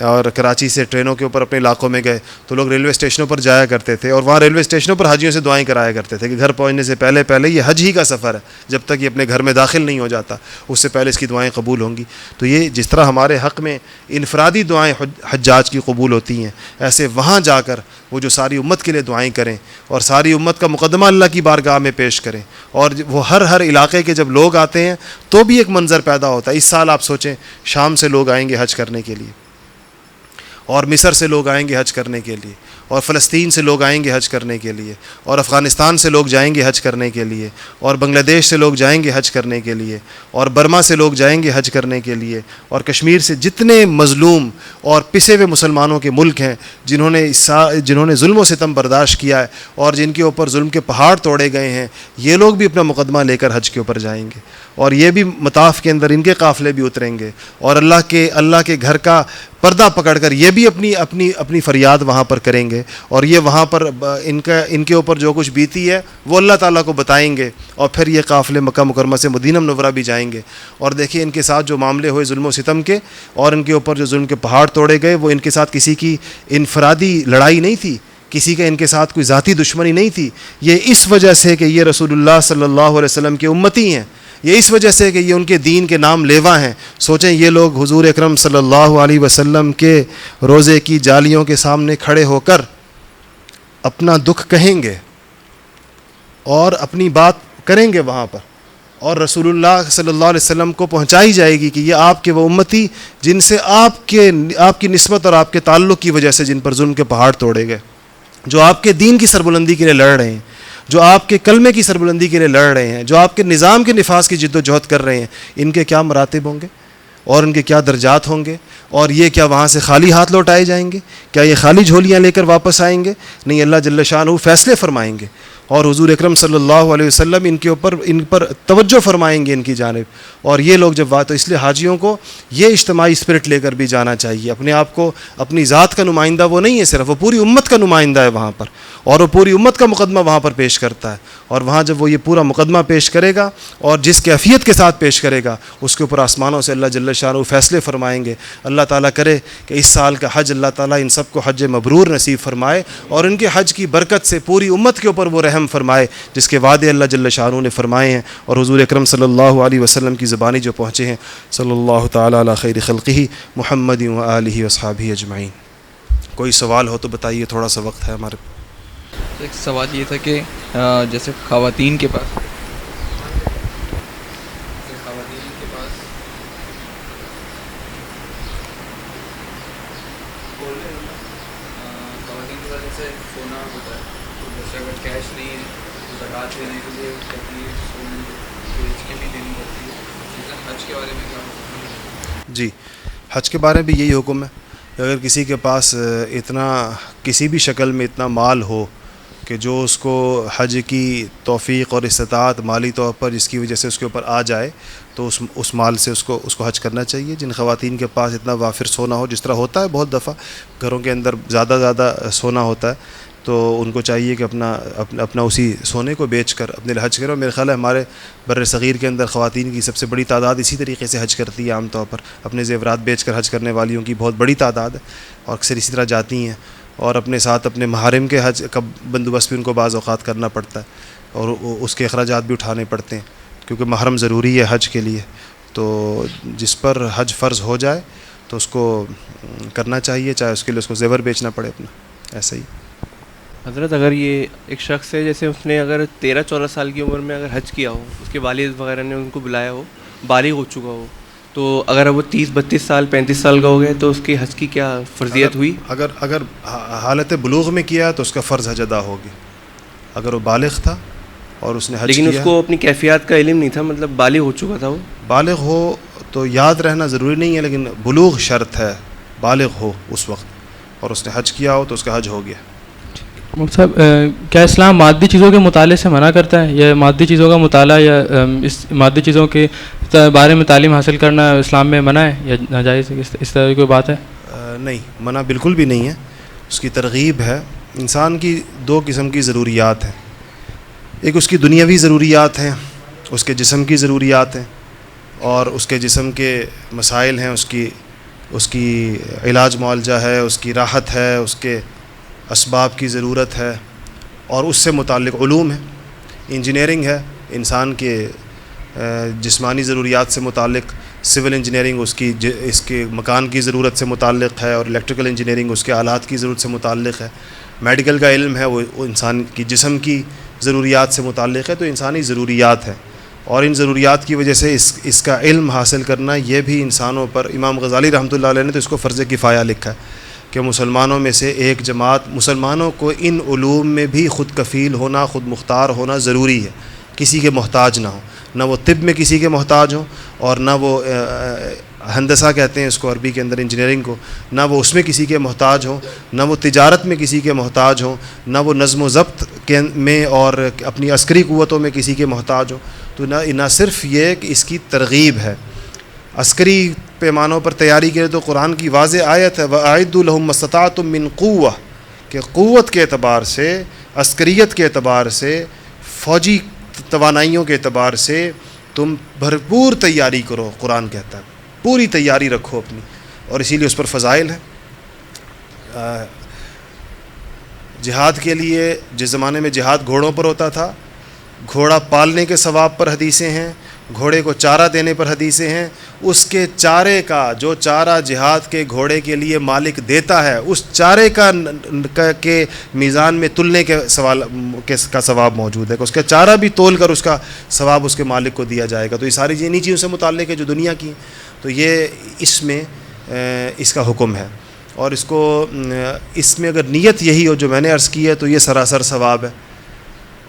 اور کراچی سے ٹرینوں کے اوپر اپنے علاقوں میں گئے تو لوگ ریلوے اسٹیشنوں پر جایا کرتے تھے، اور وہاں ریلوے اسٹیشنوں پر حاجیوں سے دعائیں کرایا کرتے تھے کہ گھر پہنچنے سے پہلے یہ حج ہی کا سفر ہے، جب تک یہ اپنے گھر میں داخل نہیں ہو جاتا اس سے پہلے اس کی دعائیں قبول ہوں گی۔ تو یہ جس طرح ہمارے حق میں انفرادی دعائیں حجاج کی قبول ہوتی ہیں، ایسے وہاں جا کر وہ جو ساری امت کے لیے دعائیں کریں اور ساری امت کا مقدمہ اللہ کی بارگاہ میں پیش کریں، اور وہ ہر علاقے کے جب لوگ آتے ہیں تو بھی ایک منظر پیدا ہوتا ہے۔ اس سال آپ سوچیں شام سے لوگ آئیں گے حج کرنے کے لیے، اور مصر سے لوگ آئیں گے حج کرنے کے لیے، اور فلسطین سے لوگ آئیں گے حج کرنے کے لیے، اور افغانستان سے لوگ جائیں گے حج کرنے کے لیے، اور بنگلہ دیش سے لوگ جائیں گے حج کرنے کے لیے، اور برما سے لوگ جائیں گے حج کرنے کے لیے، اور کشمیر سے جتنے مظلوم اور پسے ہوئے مسلمانوں کے ملک ہیں جنہوں نے ظلم و ستم برداشت کیا ہے اور جن کے اوپر ظلم کے پہاڑ توڑے گئے ہیں، یہ لوگ بھی اپنا مقدمہ لے کر حج کے اوپر جائیں گے، اور یہ بھی مطاف کے اندر ان کے قافلے بھی اتریں گے، اور اللہ کے گھر کا پردہ پکڑ کر یہ بھی اپنی فریاد وہاں پر کریں گے، اور یہ وہاں پر ان کے اوپر جو کچھ بیتی ہے وہ اللہ تعالیٰ کو بتائیں گے، اور پھر یہ قافلے مکہ مکرمہ سے مدینہ منورہ بھی جائیں گے۔ اور دیکھیں ان کے ساتھ جو معاملے ہوئے ظلم و ستم کے، اور ان کے اوپر جو ظلم کے پہاڑ توڑے گئے، وہ ان کے ساتھ کسی کی انفرادی لڑائی نہیں تھی، کسی کا ان کے ساتھ کوئی ذاتی دشمنی نہیں تھی، یہ اس وجہ سے کہ یہ رسول اللہ صلی اللہ علیہ وسلم کے امتی ہیں، یہ اس وجہ سے کہ یہ ان کے دین کے نام لیوا ہیں۔ سوچیں یہ لوگ حضور اکرم صلی اللہ علیہ وسلم کے روزے کی جالیوں کے سامنے کھڑے ہو کر اپنا دکھ کہیں گے اور اپنی بات کریں گے وہاں پر، اور رسول اللہ صلی اللہ علیہ وسلم کو پہنچائی جائے گی کہ یہ آپ کے وہ امتی جن سے آپ کی نسبت اور آپ کے تعلق کی وجہ سے جن پر ظلم کے پہاڑ توڑے گئے، جو آپ کے دین کی سربلندی کے لیے لڑ رہے ہیں، جو آپ کے کلمے کی سربلندی کے لیے لڑ رہے ہیں، جو آپ کے نظام کے نفاذ کی جد و جہد کر رہے ہیں، ان کے کیا مراتب ہوں گے اور ان کے کیا درجات ہوں گے، اور یہ کیا وہاں سے خالی ہاتھ لوٹائے جائیں گے؟ کیا یہ خالی جھولیاں لے کر واپس آئیں گے؟ نہیں، اللہ جل شانہ فیصلے فرمائیں گے، اور حضور اکرم صلی اللہ علیہ وسلم ان پر توجہ فرمائیں گے ان کی جانب۔ اور یہ لوگ جب تو اس لیے حاجیوں کو یہ اجتماعی اسپرٹ لے کر بھی جانا چاہیے، اپنے آپ کو اپنی ذات کا نمائندہ وہ نہیں ہے صرف، وہ پوری امت کا نمائندہ ہے وہاں پر، اور وہ پوری امت کا مقدمہ وہاں پر پیش کرتا ہے، اور وہاں جب وہ یہ پورا مقدمہ پیش کرے گا اور جس کیفیت کے ساتھ پیش کرے گا اس کے اوپر آسمانوں سے اللہ جل شانہ فیصلے فرمائیں گے۔ اللہ تعالیٰ کرے کہ اس سال کا حج اللہ تعالیٰ ان سب کو حج مبرور نصیب فرمائے، اور ان کے حج کی برکت سے پوری امت کے اوپر وہ رحم فرمائے جس کے وعدے اللہ جل شانہ نے فرمائے ہیں، اور حضور اکرم صلی اللہ علیہ وسلم کی زبانی جو پہنچے ہیں، صلی اللہ تعالیٰ علی خیر خلقہ محمد و آلہ وصحبہ اجمعین۔ کوئی سوال ہو تو بتائیے، تھوڑا سا وقت ہے ہمارے پاس۔ ایک سوال یہ تھا کہ جیسے خواتین کے پاس جیسے سونا ہوتا ہے، تو جیسے اگر کیش نہیں ہے تو زکوٰۃ دینے کے لیے کبھی سونے بیچ کے بھی دینی پڑتی ہے۔ حج کے بارے میں کیا؟ جی، حج کے بارے میں بھی یہی حکم ہے کہ اگر کسی کے پاس کسی بھی شکل میں اتنا مال ہو کہ جو اس کو حج کی توفیق اور استطاعت مالی طور پر جس کی وجہ سے اس کے اوپر آ جائے، تو اس مال سے اس کو حج کرنا چاہیے۔ جن خواتین کے پاس اتنا وافر سونا ہو، جس طرح ہوتا ہے بہت دفعہ گھروں کے اندر زیادہ سونا ہوتا ہے، تو ان کو چاہیے کہ اپنا اسی سونے کو بیچ کر اپنے لیے حج کریں۔ اور میرے خیال ہے ہمارے بر صغیر کے اندر خواتین کی سب سے بڑی تعداد اسی طریقے سے حج کرتی ہے، عام طور پر اپنے زیورات بیچ کر حج کرنے والیوں کی بہت بڑی تعداد ہے، اور اکثر اسی طرح جاتی ہیں، اور اپنے ساتھ اپنے محارم کے حج کا بندوبست بھی ان کو بعض اوقات کرنا پڑتا ہے، اور اس کے اخراجات بھی اٹھانے پڑتے ہیں، کیونکہ محرم ضروری ہے حج کے لیے۔ تو جس پر حج فرض ہو جائے تو اس کو کرنا چاہیے، چاہے اس کے لیے اس کو زیور بیچنا پڑے اپنا، ایسا ہی۔ حضرت اگر یہ ایک شخص ہے، جیسے اس نے اگر 13-14 سال کی عمر میں اگر حج کیا ہو، اس کے والد وغیرہ نے ان کو بلایا ہو، بالغ ہو چکا ہو، تو اگر وہ 30-32 سال 35 سال کا ہو گئے تو اس کی حج کی کیا فرضیت ہوئی؟ اگر حالت بلوغ میں کیا تو اس کا فرض حج ادا ہوگی۔ اگر وہ بالغ تھا اور اس نے حج لیکن کیا، اس کو اپنی کیفیات کا علم نہیں تھا، مطلب بالغ ہو چکا تھا، وہ بالغ ہو تو یاد رہنا ضروری نہیں ہے، لیکن بلوغ شرط ہے، بالغ ہو اس وقت اور اس نے حج کیا ہو تو اس کا حج ہو گیا۔ مفتی صاحب، کیا اسلام مادی چیزوں کے مطالعے سے منع کرتا ہے، یا مادی چیزوں کا مطالعہ یا اس مادی چیزوں کے بارے میں تعلیم حاصل کرنا اسلام میں منع ہے یا ناجائز ہے؟ اس طرح کی کوئی بات ہے؟ نہیں، منع بالکل بھی نہیں ہے، اس کی ترغیب ہے. انسان کی دو قسم کی ضروریات ہیں. ایک اس کی دنیاوی ضروریات ہیں، اس کے جسم کی ضروریات ہیں، اور اس کے جسم کے مسائل ہیں، اس کی علاج معالجہ ہے، اس کی راحت ہے، اس کے اسباب کی ضرورت ہے، اور اس سے متعلق علوم ہیں. انجینئرنگ ہے انسان کے جسمانی ضروریات سے متعلق، سول انجینئرنگ اس کے مکان کی ضرورت سے متعلق ہے، اور الیکٹریکل انجینئرنگ اس کے آلات کی ضرورت سے متعلق ہے. میڈیکل کا علم ہے وہ انسان کی جسم کی ضروریات سے متعلق ہے. تو انسانی ضروریات ہیں، اور ان ضروریات کی وجہ سے اس کا علم حاصل کرنا یہ بھی انسانوں پر، امام غزالی رحمۃ اللہ علیہ نے تو اس کو فرض کفایہ لکھا ہے کہ مسلمانوں میں سے ایک جماعت، مسلمانوں کو ان علوم میں بھی خود کفیل ہونا، خود مختار ہونا ضروری ہے، کسی کے محتاج نہ ہو. نہ وہ طب میں کسی کے محتاج ہوں، اور نہ وہ ہندسہ کہتے ہیں اس کو عربی کے اندر انجینئرنگ کو، نہ وہ اس میں کسی کے محتاج ہوں، نہ وہ تجارت میں کسی کے محتاج ہوں، نہ وہ نظم و ضبط میں اور اپنی عسکری قوتوں میں کسی کے محتاج ہوں. تو نہ صرف یہ کہ اس کی ترغیب ہے عسکری پیمانوں پر تیاری کے لیے، تو قرآن کی واضح آیت ہے وَأَعِدُّوا لَهُم مَّا اسْتَطَعْتُم مِّن قُوَّةٍ، کہ قوت کے اعتبار سے، عسکریت کے اعتبار سے، فوجی توانائیوں کے اعتبار سے تم بھرپور تیاری کرو. قرآن کہتا ہے پوری تیاری رکھو اپنی، اور اسی لیے اس پر فضائل ہیں. جہاد کے لیے جس زمانے میں جہاد گھوڑوں پر ہوتا تھا، گھوڑا پالنے کے ثواب پر حدیثیں ہیں، گھوڑے کو چارہ دینے پر حدیثیں ہیں. اس کے چارے کا، جو چارہ جہاد کے گھوڑے کے لیے مالک دیتا ہے، اس چارے کے میزان میں تلنے کے کا ثواب موجود ہے کہ اس کا چارہ بھی تول کر اس کا ثواب اس کے مالک کو دیا جائے گا. تو یہ ساری انہی چیزوں سے متعلق ہے جو دنیا کی. تو یہ اس میں اس کا حکم ہے، اور اس میں اگر نیت یہی ہو جو میں نے عرض کی ہے تو یہ سراسر ثواب ہے.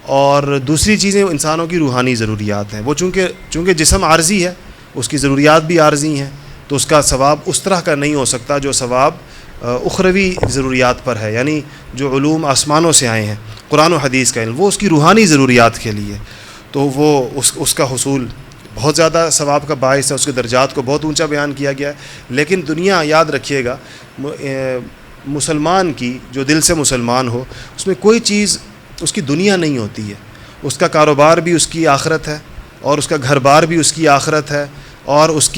اور دوسری چیزیں انسانوں کی روحانی ضروریات ہیں. وہ چونکہ جسم عارضی ہے، اس کی ضروریات بھی عارضی ہیں، تو اس کا ثواب اس طرح کا نہیں ہو سکتا جو ثواب اخروی ضروریات پر ہے. یعنی جو علوم آسمانوں سے آئے ہیں، قرآن و حدیث کا علم، وہ اس کی روحانی ضروریات کے لیے، تو وہ اس کا حصول بہت زیادہ ثواب کا باعث ہے. اس کے درجات کو بہت اونچا بیان کیا گیا ہے. لیکن دنیا، یاد رکھیے گا، مسلمان کی جو دل سے مسلمان ہو، اس میں کوئی چیز اس کی دنیا نہیں ہوتی ہے. اس کا کاروبار بھی اس کی آخرت ہے، اور اس کا گھر بار بھی اس کی آخرت ہے، اور اس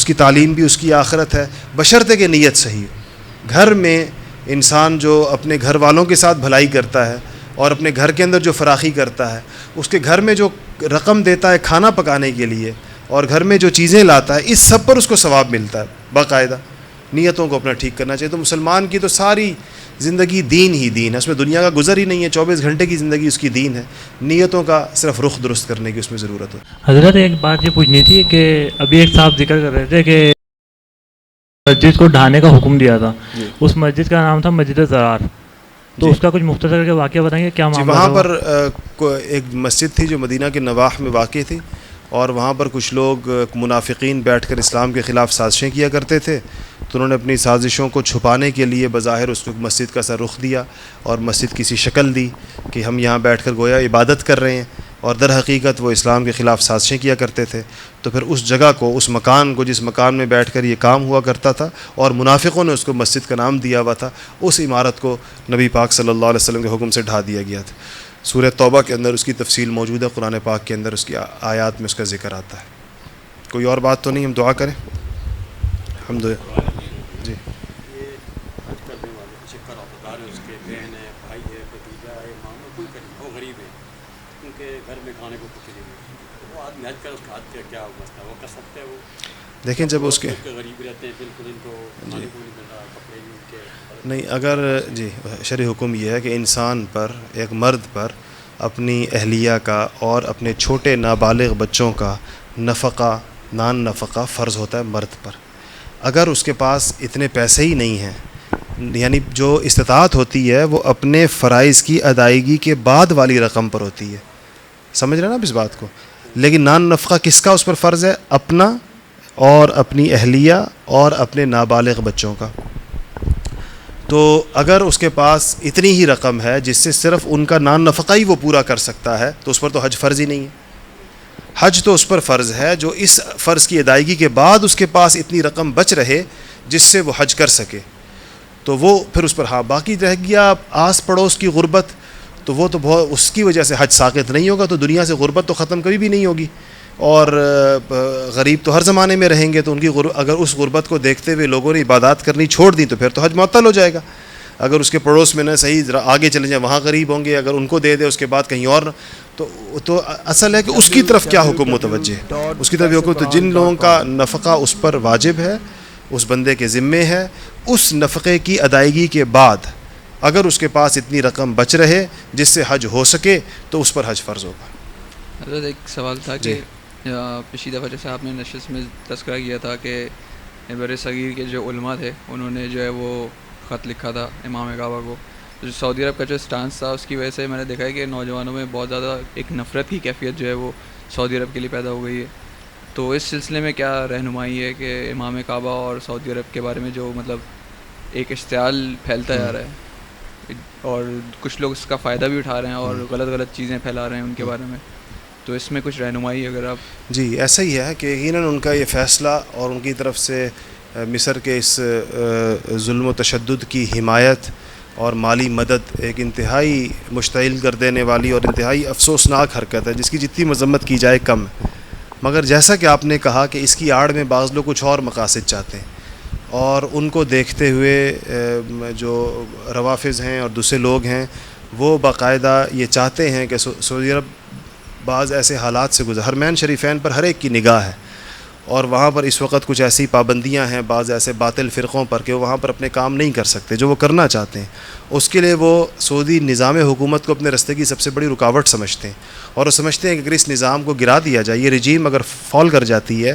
کی تعلیم بھی اس کی آخرت ہے، بشرطے کہ نیت صحیح ہو. گھر میں انسان جو اپنے گھر والوں کے ساتھ بھلائی کرتا ہے، اور اپنے گھر کے اندر جو فراخی کرتا ہے، اس کے گھر میں جو رقم دیتا ہے کھانا پکانے کے لیے، اور گھر میں جو چیزیں لاتا ہے، اس سب پر اس کو ثواب ملتا ہے. باقاعدہ نیتوں کو اپنا ٹھیک کرنا چاہیے. تو مسلمان کی تو ساری زندگی دین ہی دین ہے، اس میں دنیا کا گزر ہی نہیں ہے. 24 گھنٹے کی زندگی اس کی دین ہے. نیتوں کا صرف رخ درست کرنے کی اس میں ضرورت ہے. حضرت ایک بات یہ پوچھنی تھی کہ ابھی ایک صاحب ذکر کر رہے تھے کہ مسجد کو ڈھانے کا حکم دیا تھا. اس مسجد کا نام تھا مسجد زرار. تو اس کا کچھ مختصر کر کے واقعہ بتائیں گے کیا معاملہ؟ وہاں پر ایک مسجد تھی جو مدینہ کے نواح میں واقع تھی، اور وہاں پر کچھ لوگ منافقین بیٹھ کر اسلام کے خلاف سازشیں کیا کرتے تھے. تو انہوں نے اپنی سازشوں کو چھپانے کے لیے بظاہر اس مسجد کا سا رخ دیا، اور مسجد کی سی شکل دی کہ ہم یہاں بیٹھ کر گویا عبادت کر رہے ہیں، اور در حقیقت وہ اسلام کے خلاف سازشیں کیا کرتے تھے. تو پھر اس جگہ کو، اس مکان کو، جس مکان میں بیٹھ کر یہ کام ہوا کرتا تھا، اور منافقوں نے اس کو مسجد کا نام دیا ہوا تھا، اس عمارت کو نبی پاک صلی اللہ علیہ وسلم کے حکم سے ڈھا دیا گیا تھا. سورہ توبہ کے اندر اس کی تفصیل موجود ہے، قرآن پاک کے اندر اس کی آیات میں اس کا ذکر آتا ہے. کوئی اور بات تو نہیں؟ ہم دعا کریں. الحمدللہ. جی دیکھیں، جب اس کے نہیں، اگر شرعی حکم یہ ہے کہ انسان پر، ایک مرد پر، اپنی اہلیہ کا اور اپنے چھوٹے نابالغ بچوں کا نفقہ، نان نفقہ فرض ہوتا ہے مرد پر. اگر اس کے پاس اتنے پیسے ہی نہیں ہیں، یعنی جو استطاعت ہوتی ہے وہ اپنے فرائض کی ادائیگی کے بعد والی رقم پر ہوتی ہے، سمجھ رہے نا آپ اس بات کو. لیکن نان نفقہ کس کا اس پر فرض ہے؟ اپنا، اور اپنی اہلیہ، اور اپنے نابالغ بچوں کا. تو اگر اس کے پاس اتنی ہی رقم ہے جس سے صرف ان کا نان نفقہ ہی وہ پورا کر سکتا ہے، تو اس پر تو حج فرض ہی نہیں ہے. حج تو اس پر فرض ہے جو اس فرض کی ادائیگی کے بعد اس کے پاس اتنی رقم بچ رہے جس سے وہ حج کر سکے. تو وہ پھر اس پر ہاں باقی رہ گیا آس پڑوس کی غربت، تو وہ تو بہت اس کی وجہ سے حج ساقط نہیں ہوگا، تو دنیا سے غربت تو ختم کبھی بھی نہیں ہوگی، اور غریب تو ہر زمانے میں رہیں گے، تو ان کی اگر اس غربت کو دیکھتے ہوئے لوگوں نے عبادات کرنی چھوڑ دی تو پھر تو حج معطل ہو جائے گا۔ اگر اس کے پڑوس میں نہ صحیح ذرا آگے چلے جائیں وہاں غریب ہوں گے، اگر ان کو دے دے اس کے بعد کہیں اور تو اصل ہے کہ اس کی طرف کیا حکم متوجہ ہے، اس کی طرف حکم، تو جن لوگوں کا نفقہ اس پر واجب ہے، اس بندے کے ذمے ہے، اس نفقے کی ادائیگی کے بعد اگر اس کے پاس اتنی رقم بچ رہے جس سے حج ہو سکے تو اس پر حج فرض ہوگا۔ حضرت ایک سوال تھا کہ پچھلی دفعہ جیسے آپ نے نشست میں تذکرہ کیا تھا کہ بر صغیر کے جو علماء تھے انہوں نے جو ہے وہ خط لکھا تھا امام کعبہ کو، جو سعودی عرب کا جو اسٹانس تھا اس کی وجہ سے میں نے دیکھا ہے کہ نوجوانوں میں بہت زیادہ ایک نفرت کی کیفیت جو ہے وہ سعودی عرب کے لیے پیدا ہو گئی ہے، تو اس سلسلے میں کیا رہنمائی ہے کہ امام کعبہ اور سعودی عرب کے بارے میں جو مطلب ایک اشتعال پھیلتا جا رہا ہے اور کچھ لوگ اس کا فائدہ بھی اٹھا رہے ہیں اور غلط غلط چیزیں پھیلا رہے ہیں ان کے بارے میں، تو اس میں کچھ رہنمائی اگر آپ؟ جی ایسا ہی ہے کہ یقیناً ان کا یہ فیصلہ اور ان کی طرف سے مصر کے اس ظلم و تشدد کی حمایت اور مالی مدد ایک انتہائی مشتعل کر دینے والی اور انتہائی افسوسناک حرکت ہے جس کی جتنی مذمت کی جائے کم ہے، مگر جیسا کہ آپ نے کہا کہ اس کی آڑ میں بعض لوگ کچھ اور مقاصد چاہتے ہیں، اور ان کو دیکھتے ہوئے جو روافظ ہیں اور دوسرے لوگ ہیں وہ باقاعدہ یہ چاہتے ہیں کہ سعودی عرب بعض ایسے حالات سے گزر، حرمین شریفین پر ہر ایک کی نگاہ ہے، اور وہاں پر اس وقت کچھ ایسی پابندیاں ہیں بعض ایسے باطل فرقوں پر کہ وہ وہاں پر اپنے کام نہیں کر سکتے جو وہ کرنا چاہتے ہیں، اس کے لیے وہ سعودی نظام حکومت کو اپنے راستے کی سب سے بڑی رکاوٹ سمجھتے ہیں، اور وہ سمجھتے ہیں کہ اگر اس نظام کو گرا دیا جائے، یہ رجیم اگر فال کر جاتی ہے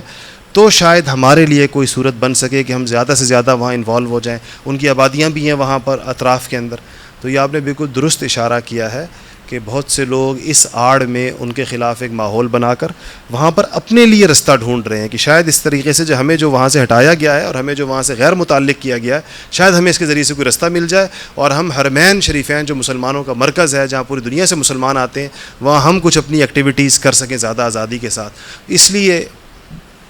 تو شاید ہمارے لیے کوئی صورت بن سکے کہ ہم زیادہ سے زیادہ وہاں انوالو ہو جائیں، ان کی آبادیاں بھی ہیں وہاں پر اطراف کے اندر۔ تو یہ آپ نے بالکل درست اشارہ کیا ہے کہ بہت سے لوگ اس آڑ میں ان کے خلاف ایک ماحول بنا کر وہاں پر اپنے لیے رستہ ڈھونڈ رہے ہیں کہ شاید اس طریقے سے ہمیں جو وہاں سے ہٹایا گیا ہے اور ہمیں جو وہاں سے غیر متعلق کیا گیا ہے شاید ہمیں اس کے ذریعے سے کوئی رستہ مل جائے، اور ہم حرمین شریفین جو مسلمانوں کا مرکز ہے جہاں پوری دنیا سے مسلمان آتے ہیں وہاں ہم کچھ اپنی ایکٹیویٹیز کر سکیں زیادہ آزادی کے ساتھ۔ اس لیے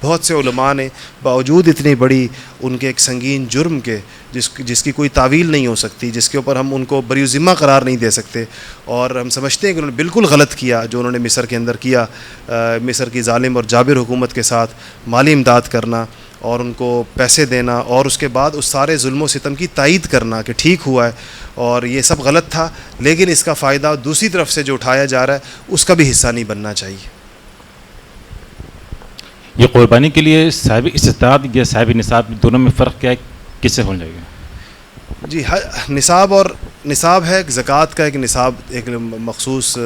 بہت سے علماء نے باوجود اتنی بڑی ان کے ایک سنگین جرم کے جس کی کوئی تعویل نہیں ہو سکتی، جس کے اوپر ہم ان کو بری ذمہ قرار نہیں دے سکتے، اور ہم سمجھتے ہیں کہ انہوں نے بالکل غلط کیا جو انہوں نے مصر کے اندر کیا، مصر کی ظالم اور جابر حکومت کے ساتھ مالی امداد کرنا اور ان کو پیسے دینا، اور اس کے بعد اس سارے ظلم و ستم کی تائید کرنا کہ ٹھیک ہوا ہے اور یہ سب غلط تھا، لیکن اس کا فائدہ دوسری طرف سے جو اٹھایا جا رہا ہے اس کا بھی حصہ نہیں بننا چاہیے۔ یہ قربانی کے لیے صاحب استطاعت یا صاحب نصاب دونوں میں فرق کیا ہے، کس سے ہو جائے گا؟ جی نصاب اور نصاب ہے زکوٰۃ کا ایک نصاب، ایک مخصوص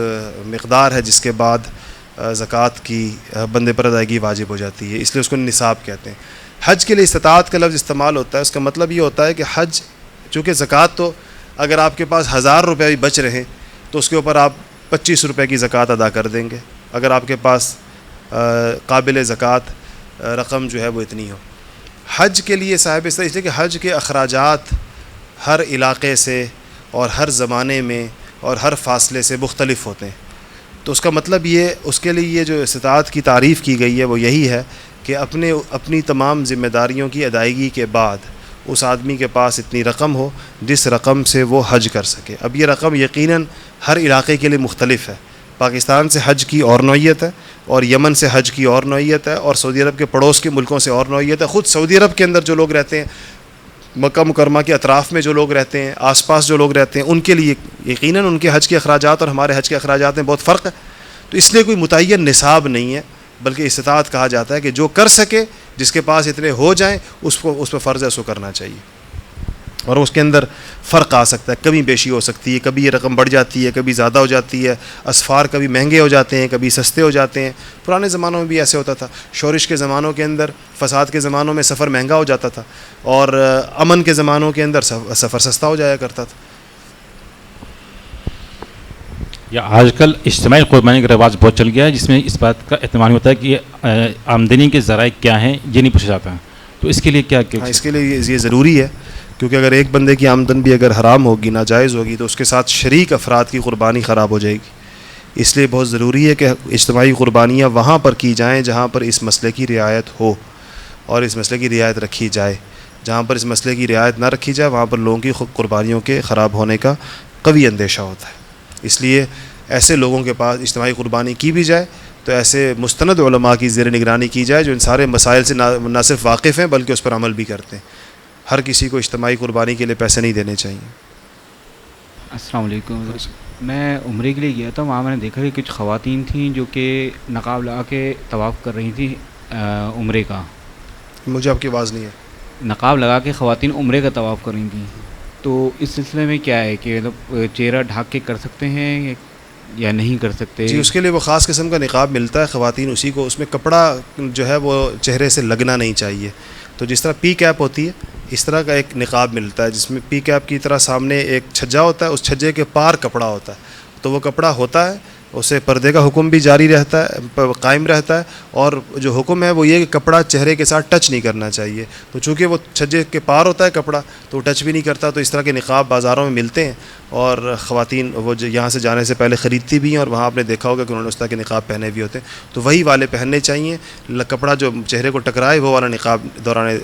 مقدار ہے جس کے بعد زکوٰۃ کی بندے پر ادائیگی واجب ہو جاتی ہے، اس لیے اس کو نصاب کہتے ہیں۔ حج کے لیے استطاعت کا لفظ استعمال ہوتا ہے، اس کا مطلب یہ ہوتا ہے کہ حج چونکہ زکوٰۃ تو اگر آپ کے پاس 1000 روپے بھی بچ رہے تو اس کے اوپر آپ 25 روپے کی زکوٰۃ ادا کر دیں گے اگر آپ کے پاس قابل زکوٰۃ رقم جو ہے وہ اتنی ہو۔ حج کے لیے صاحب اس لیے کہ حج کے اخراجات ہر علاقے سے اور ہر زمانے میں اور ہر فاصلے سے مختلف ہوتے ہیں، تو اس کا مطلب یہ اس کے لیے یہ جو استطاعت کی تعریف کی گئی ہے وہ یہی ہے کہ اپنی تمام ذمہ داریوں کی ادائیگی کے بعد اس آدمی کے پاس اتنی رقم ہو جس رقم سے وہ حج کر سکے۔ اب یہ رقم یقیناً ہر علاقے کے لیے مختلف ہے، پاکستان سے حج کی اور نوعیت ہے اور یمن سے حج کی اور نوعیت ہے اور سعودی عرب کے پڑوس کے ملکوں سے اور نوعیت ہے، خود سعودی عرب کے اندر جو لوگ رہتے ہیں، مکہ مکرمہ کے اطراف میں جو لوگ رہتے ہیں، آس پاس جو لوگ رہتے ہیں، ان کے لیے یقیناً ان کے حج کے اخراجات اور ہمارے حج کے اخراجات میں بہت فرق ہے، تو اس لیے کوئی متعین نصاب نہیں ہے بلکہ استطاعت کہا جاتا ہے کہ جو کر سکے، جس کے پاس اتنے ہو جائیں اس پہ فرض ہے اس کو کرنا چاہیے، اور اس کے اندر فرق آ سکتا ہے، کمی بیشی ہو سکتی ہے، کبھی یہ رقم بڑھ جاتی ہے، کبھی زیادہ ہو جاتی ہے، اسفار کبھی مہنگے ہو جاتے ہیں، کبھی سستے ہو جاتے ہیں۔ پرانے زمانوں میں بھی ایسے ہوتا تھا، شورش کے زمانوں کے اندر، فساد کے زمانوں میں سفر مہنگا ہو جاتا تھا اور امن کے زمانوں کے اندر سفر سستا ہو جایا کرتا تھا۔ یا آج کل اجتماعی قربانی کا رواج بہت چل گیا ہے جس میں اس بات کا اہتمام ہوتا ہے کہ آمدنی کے ذرائع کیا ہیں یہ نہیں پوچھا جاتا، تو اس کے لیے کیا اس کے لیے یہ ضروری ہے، کیونکہ اگر ایک بندے کی آمدن بھی اگر حرام ہوگی، ناجائز ہوگی، تو اس کے ساتھ شریک افراد کی قربانی خراب ہو جائے گی، اس لیے بہت ضروری ہے کہ اجتماعی قربانیاں وہاں پر کی جائیں جہاں پر اس مسئلے کی رعایت ہو اور اس مسئلے کی رعایت رکھی جائے۔ جہاں پر اس مسئلے کی رعایت نہ رکھی جائے وہاں پر لوگوں کی قربانیوں کے خراب ہونے کا قوی اندیشہ ہوتا ہے. اس لیے ایسے لوگوں کے پاس اجتماعی قربانی کی بھی جائے تو ایسے مستند علماء کی زیر نگرانی کی جائے جو ان سارے مسائل سے نہ صرف واقف ہیں بلکہ اس پر عمل بھی کرتے ہیں. ہر کسی کو اجتماعی قربانی کے لیے پیسے نہیں دینے چاہیے. السلام علیکم. میں عمرے کے لیے گیا تھا, وہاں میں نے دیکھا کہ کچھ خواتین تھیں جو کہ نقاب لگا کے طواف کر رہی تھیں عمرے کا. مجھے آپ کی آواز نہیں ہے. نقاب لگا کے خواتین عمرے کا طواف کر رہی تھیں, تو اس سلسلے میں کیا ہے کہ مطلب چہرہ ڈھانک کے کر سکتے ہیں یا نہیں کر سکتے؟ جی, اس کے لیے وہ خاص قسم کا نقاب ملتا ہے خواتین, اسی کو, اس میں کپڑا جو ہے وہ چہرے سے لگنا نہیں چاہیے. تو جس طرح پی کیپ ہوتی ہے اس طرح کا ایک نقاب ملتا ہے جس میں پی کیپ کی طرح سامنے ایک چھجا ہوتا ہے, اس چھجے کے پار کپڑا ہوتا ہے. تو وہ کپڑا ہوتا ہے, اسے پردے کا حکم بھی جاری رہتا ہے, قائم رہتا ہے, اور جو حکم ہے وہ یہ کہ کپڑا چہرے کے ساتھ ٹچ نہیں کرنا چاہیے. تو چونکہ وہ چھجے کے پار ہوتا ہے کپڑا تو وہ ٹچ بھی نہیں کرتا. تو اس طرح کے نقاب بازاروں میں ملتے ہیں اور خواتین وہ یہاں سے جانے سے پہلے خریدتی بھی ہیں, اور وہاں آپ نے دیکھا ہوگا کہ انہوں نے اس طرح کے نقاب پہنے بھی ہوتے ہیں. تو وہی والے پہننے چاہیے, کپڑا جو چہرے کو ٹکرائے وہ والا نقاب دوران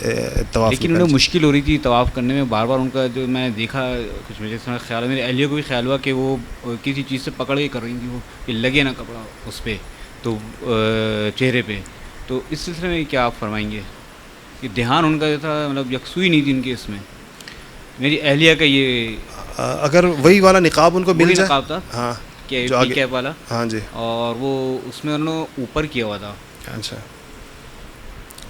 طواف. لیکن انہیں مشکل ہو رہی تھی طواف کرنے میں, بار بار ان کا جو میں نے دیکھا کچھ مجھے خیال ہے, میرے اہلیہ کو بھی خیال ہوا کہ وہ کسی چیز سے پکڑ کے کر رہی تھی, وہ کہ لگے نا کپڑا اس پہ تو چہرے پہ. تو اس سلسلے میں کیا آپ فرمائیں گے کہ دھیان ان کا جو تھا مطلب یکسوئی نہیں تھی ان کے اس میں؟ میری اہلیہ کا یہ اگر وہی والا نقاب ان کو مل جائے, نقاب تھا ہاں کہ کیپ والا, ہاں جی, اور وہ اس میں انہوں نے اوپر کیا ہوا تھا. اچھا,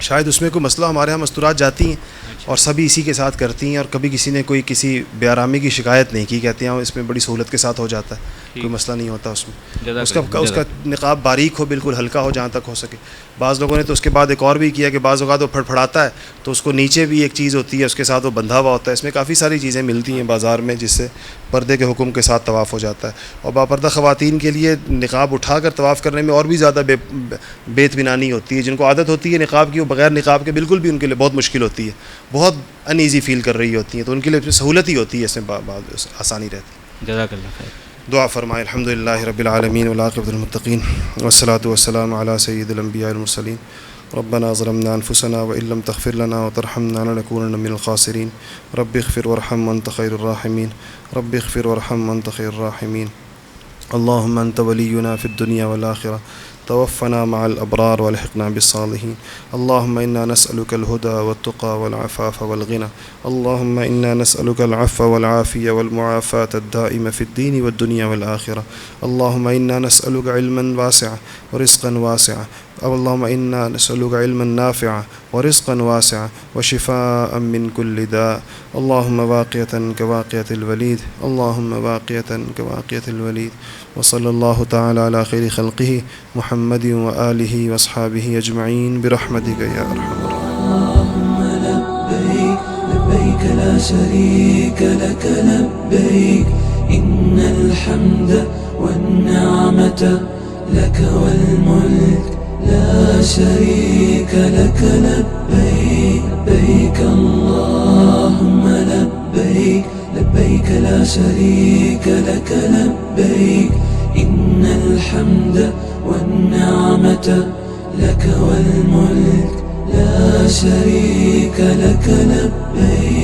شاید اس میں کوئی مسئلہ, ہمارے یہاں مستورات جاتی ہیں اور سبھی اسی کے ساتھ کرتی ہیں, اور کبھی کسی نے کوئی کسی بے آرامی کی شکایت نہیں کی, کہتے ہیں اس میں بڑی سہولت کے ساتھ ہو جاتا ہے, کوئی مسئلہ نہیں ہوتا اس میں. اس کا نقاب باریک ہو, بالکل ہلکا ہو جہاں تک ہو سکے. بعض لوگوں نے تو اس کے بعد ایک اور بھی کیا کہ بعض اوقات وہ پھڑپھڑاتا ہے تو اس کو نیچے بھی ایک چیز ہوتی ہے اس کے ساتھ وہ بندھا ہوا ہوتا ہے. اس میں کافی ساری چیزیں ملتی ہیں بازار میں جس سے پردے کے حکم کے ساتھ طواف ہو جاتا ہے. اور باپردہ خواتین کے لیے نقاب اٹھا کر طواف کرنے میں اور بھی زیادہ بے اطمینانی ہوتی ہے. جن کو عادت ہوتی ہے نقاب کی, وہ بغیر نقاب کے بالکل بھی ان کے لیے بہت مشکل ہوتی ہے, بہت ان ایزی فیل کر رہی ہوتی ہیں. تو ان کے لیے سہولت ہی ہوتی ہے, اس میں آسانی رہتی ہے. جزاک اللہ خیر. دعا فرمائیں. الحمدللہ رب العالمین والعاقبۃ للمتقین والصلاة والسلام علی سید الانبیاء والمرسلین. ربنا ظلمنا انفسنا وان لم تغفر لنا وترحمنا لنكونن من الخاسرین. رب اغفر وارحم وانت خیر الراحمین. رب اغفر وارحم وانت خیر الراحمین. اللهم انت ولینا فی الدنیا والآخرہ, توفنا مع الأبرار والحقنا بالصالحين. اللهم إنا نسألك الهدى والتقى والعفاف والغنى. اللهم إنا نسألك العفو والعافية والمعافاة الدائمة في الدين والدنيا والآخرة. اللهم إنا نسألك علما واسعا ورزقا واسعا. اللهم إنا نسألك علما نافعا ورزقا واسعا وشفاء من كل داء. اللهم واقية كواقية الوليد. اللهم واقية كواقية الوليد. وصلى الله تعالى على خير خلقه محمد وآله وأصحابه أجمعين برحمتك يا أرحم اللهم لبيك لبيك لا شريك لك لبيك إن الحمد والنعمة لك والملك لا شريك لك لبيك لبيك اللهم لبيك لبيك لا شريك لك لبيك إن الحمد والنعمة لك والملك لا شريك لك لبيك.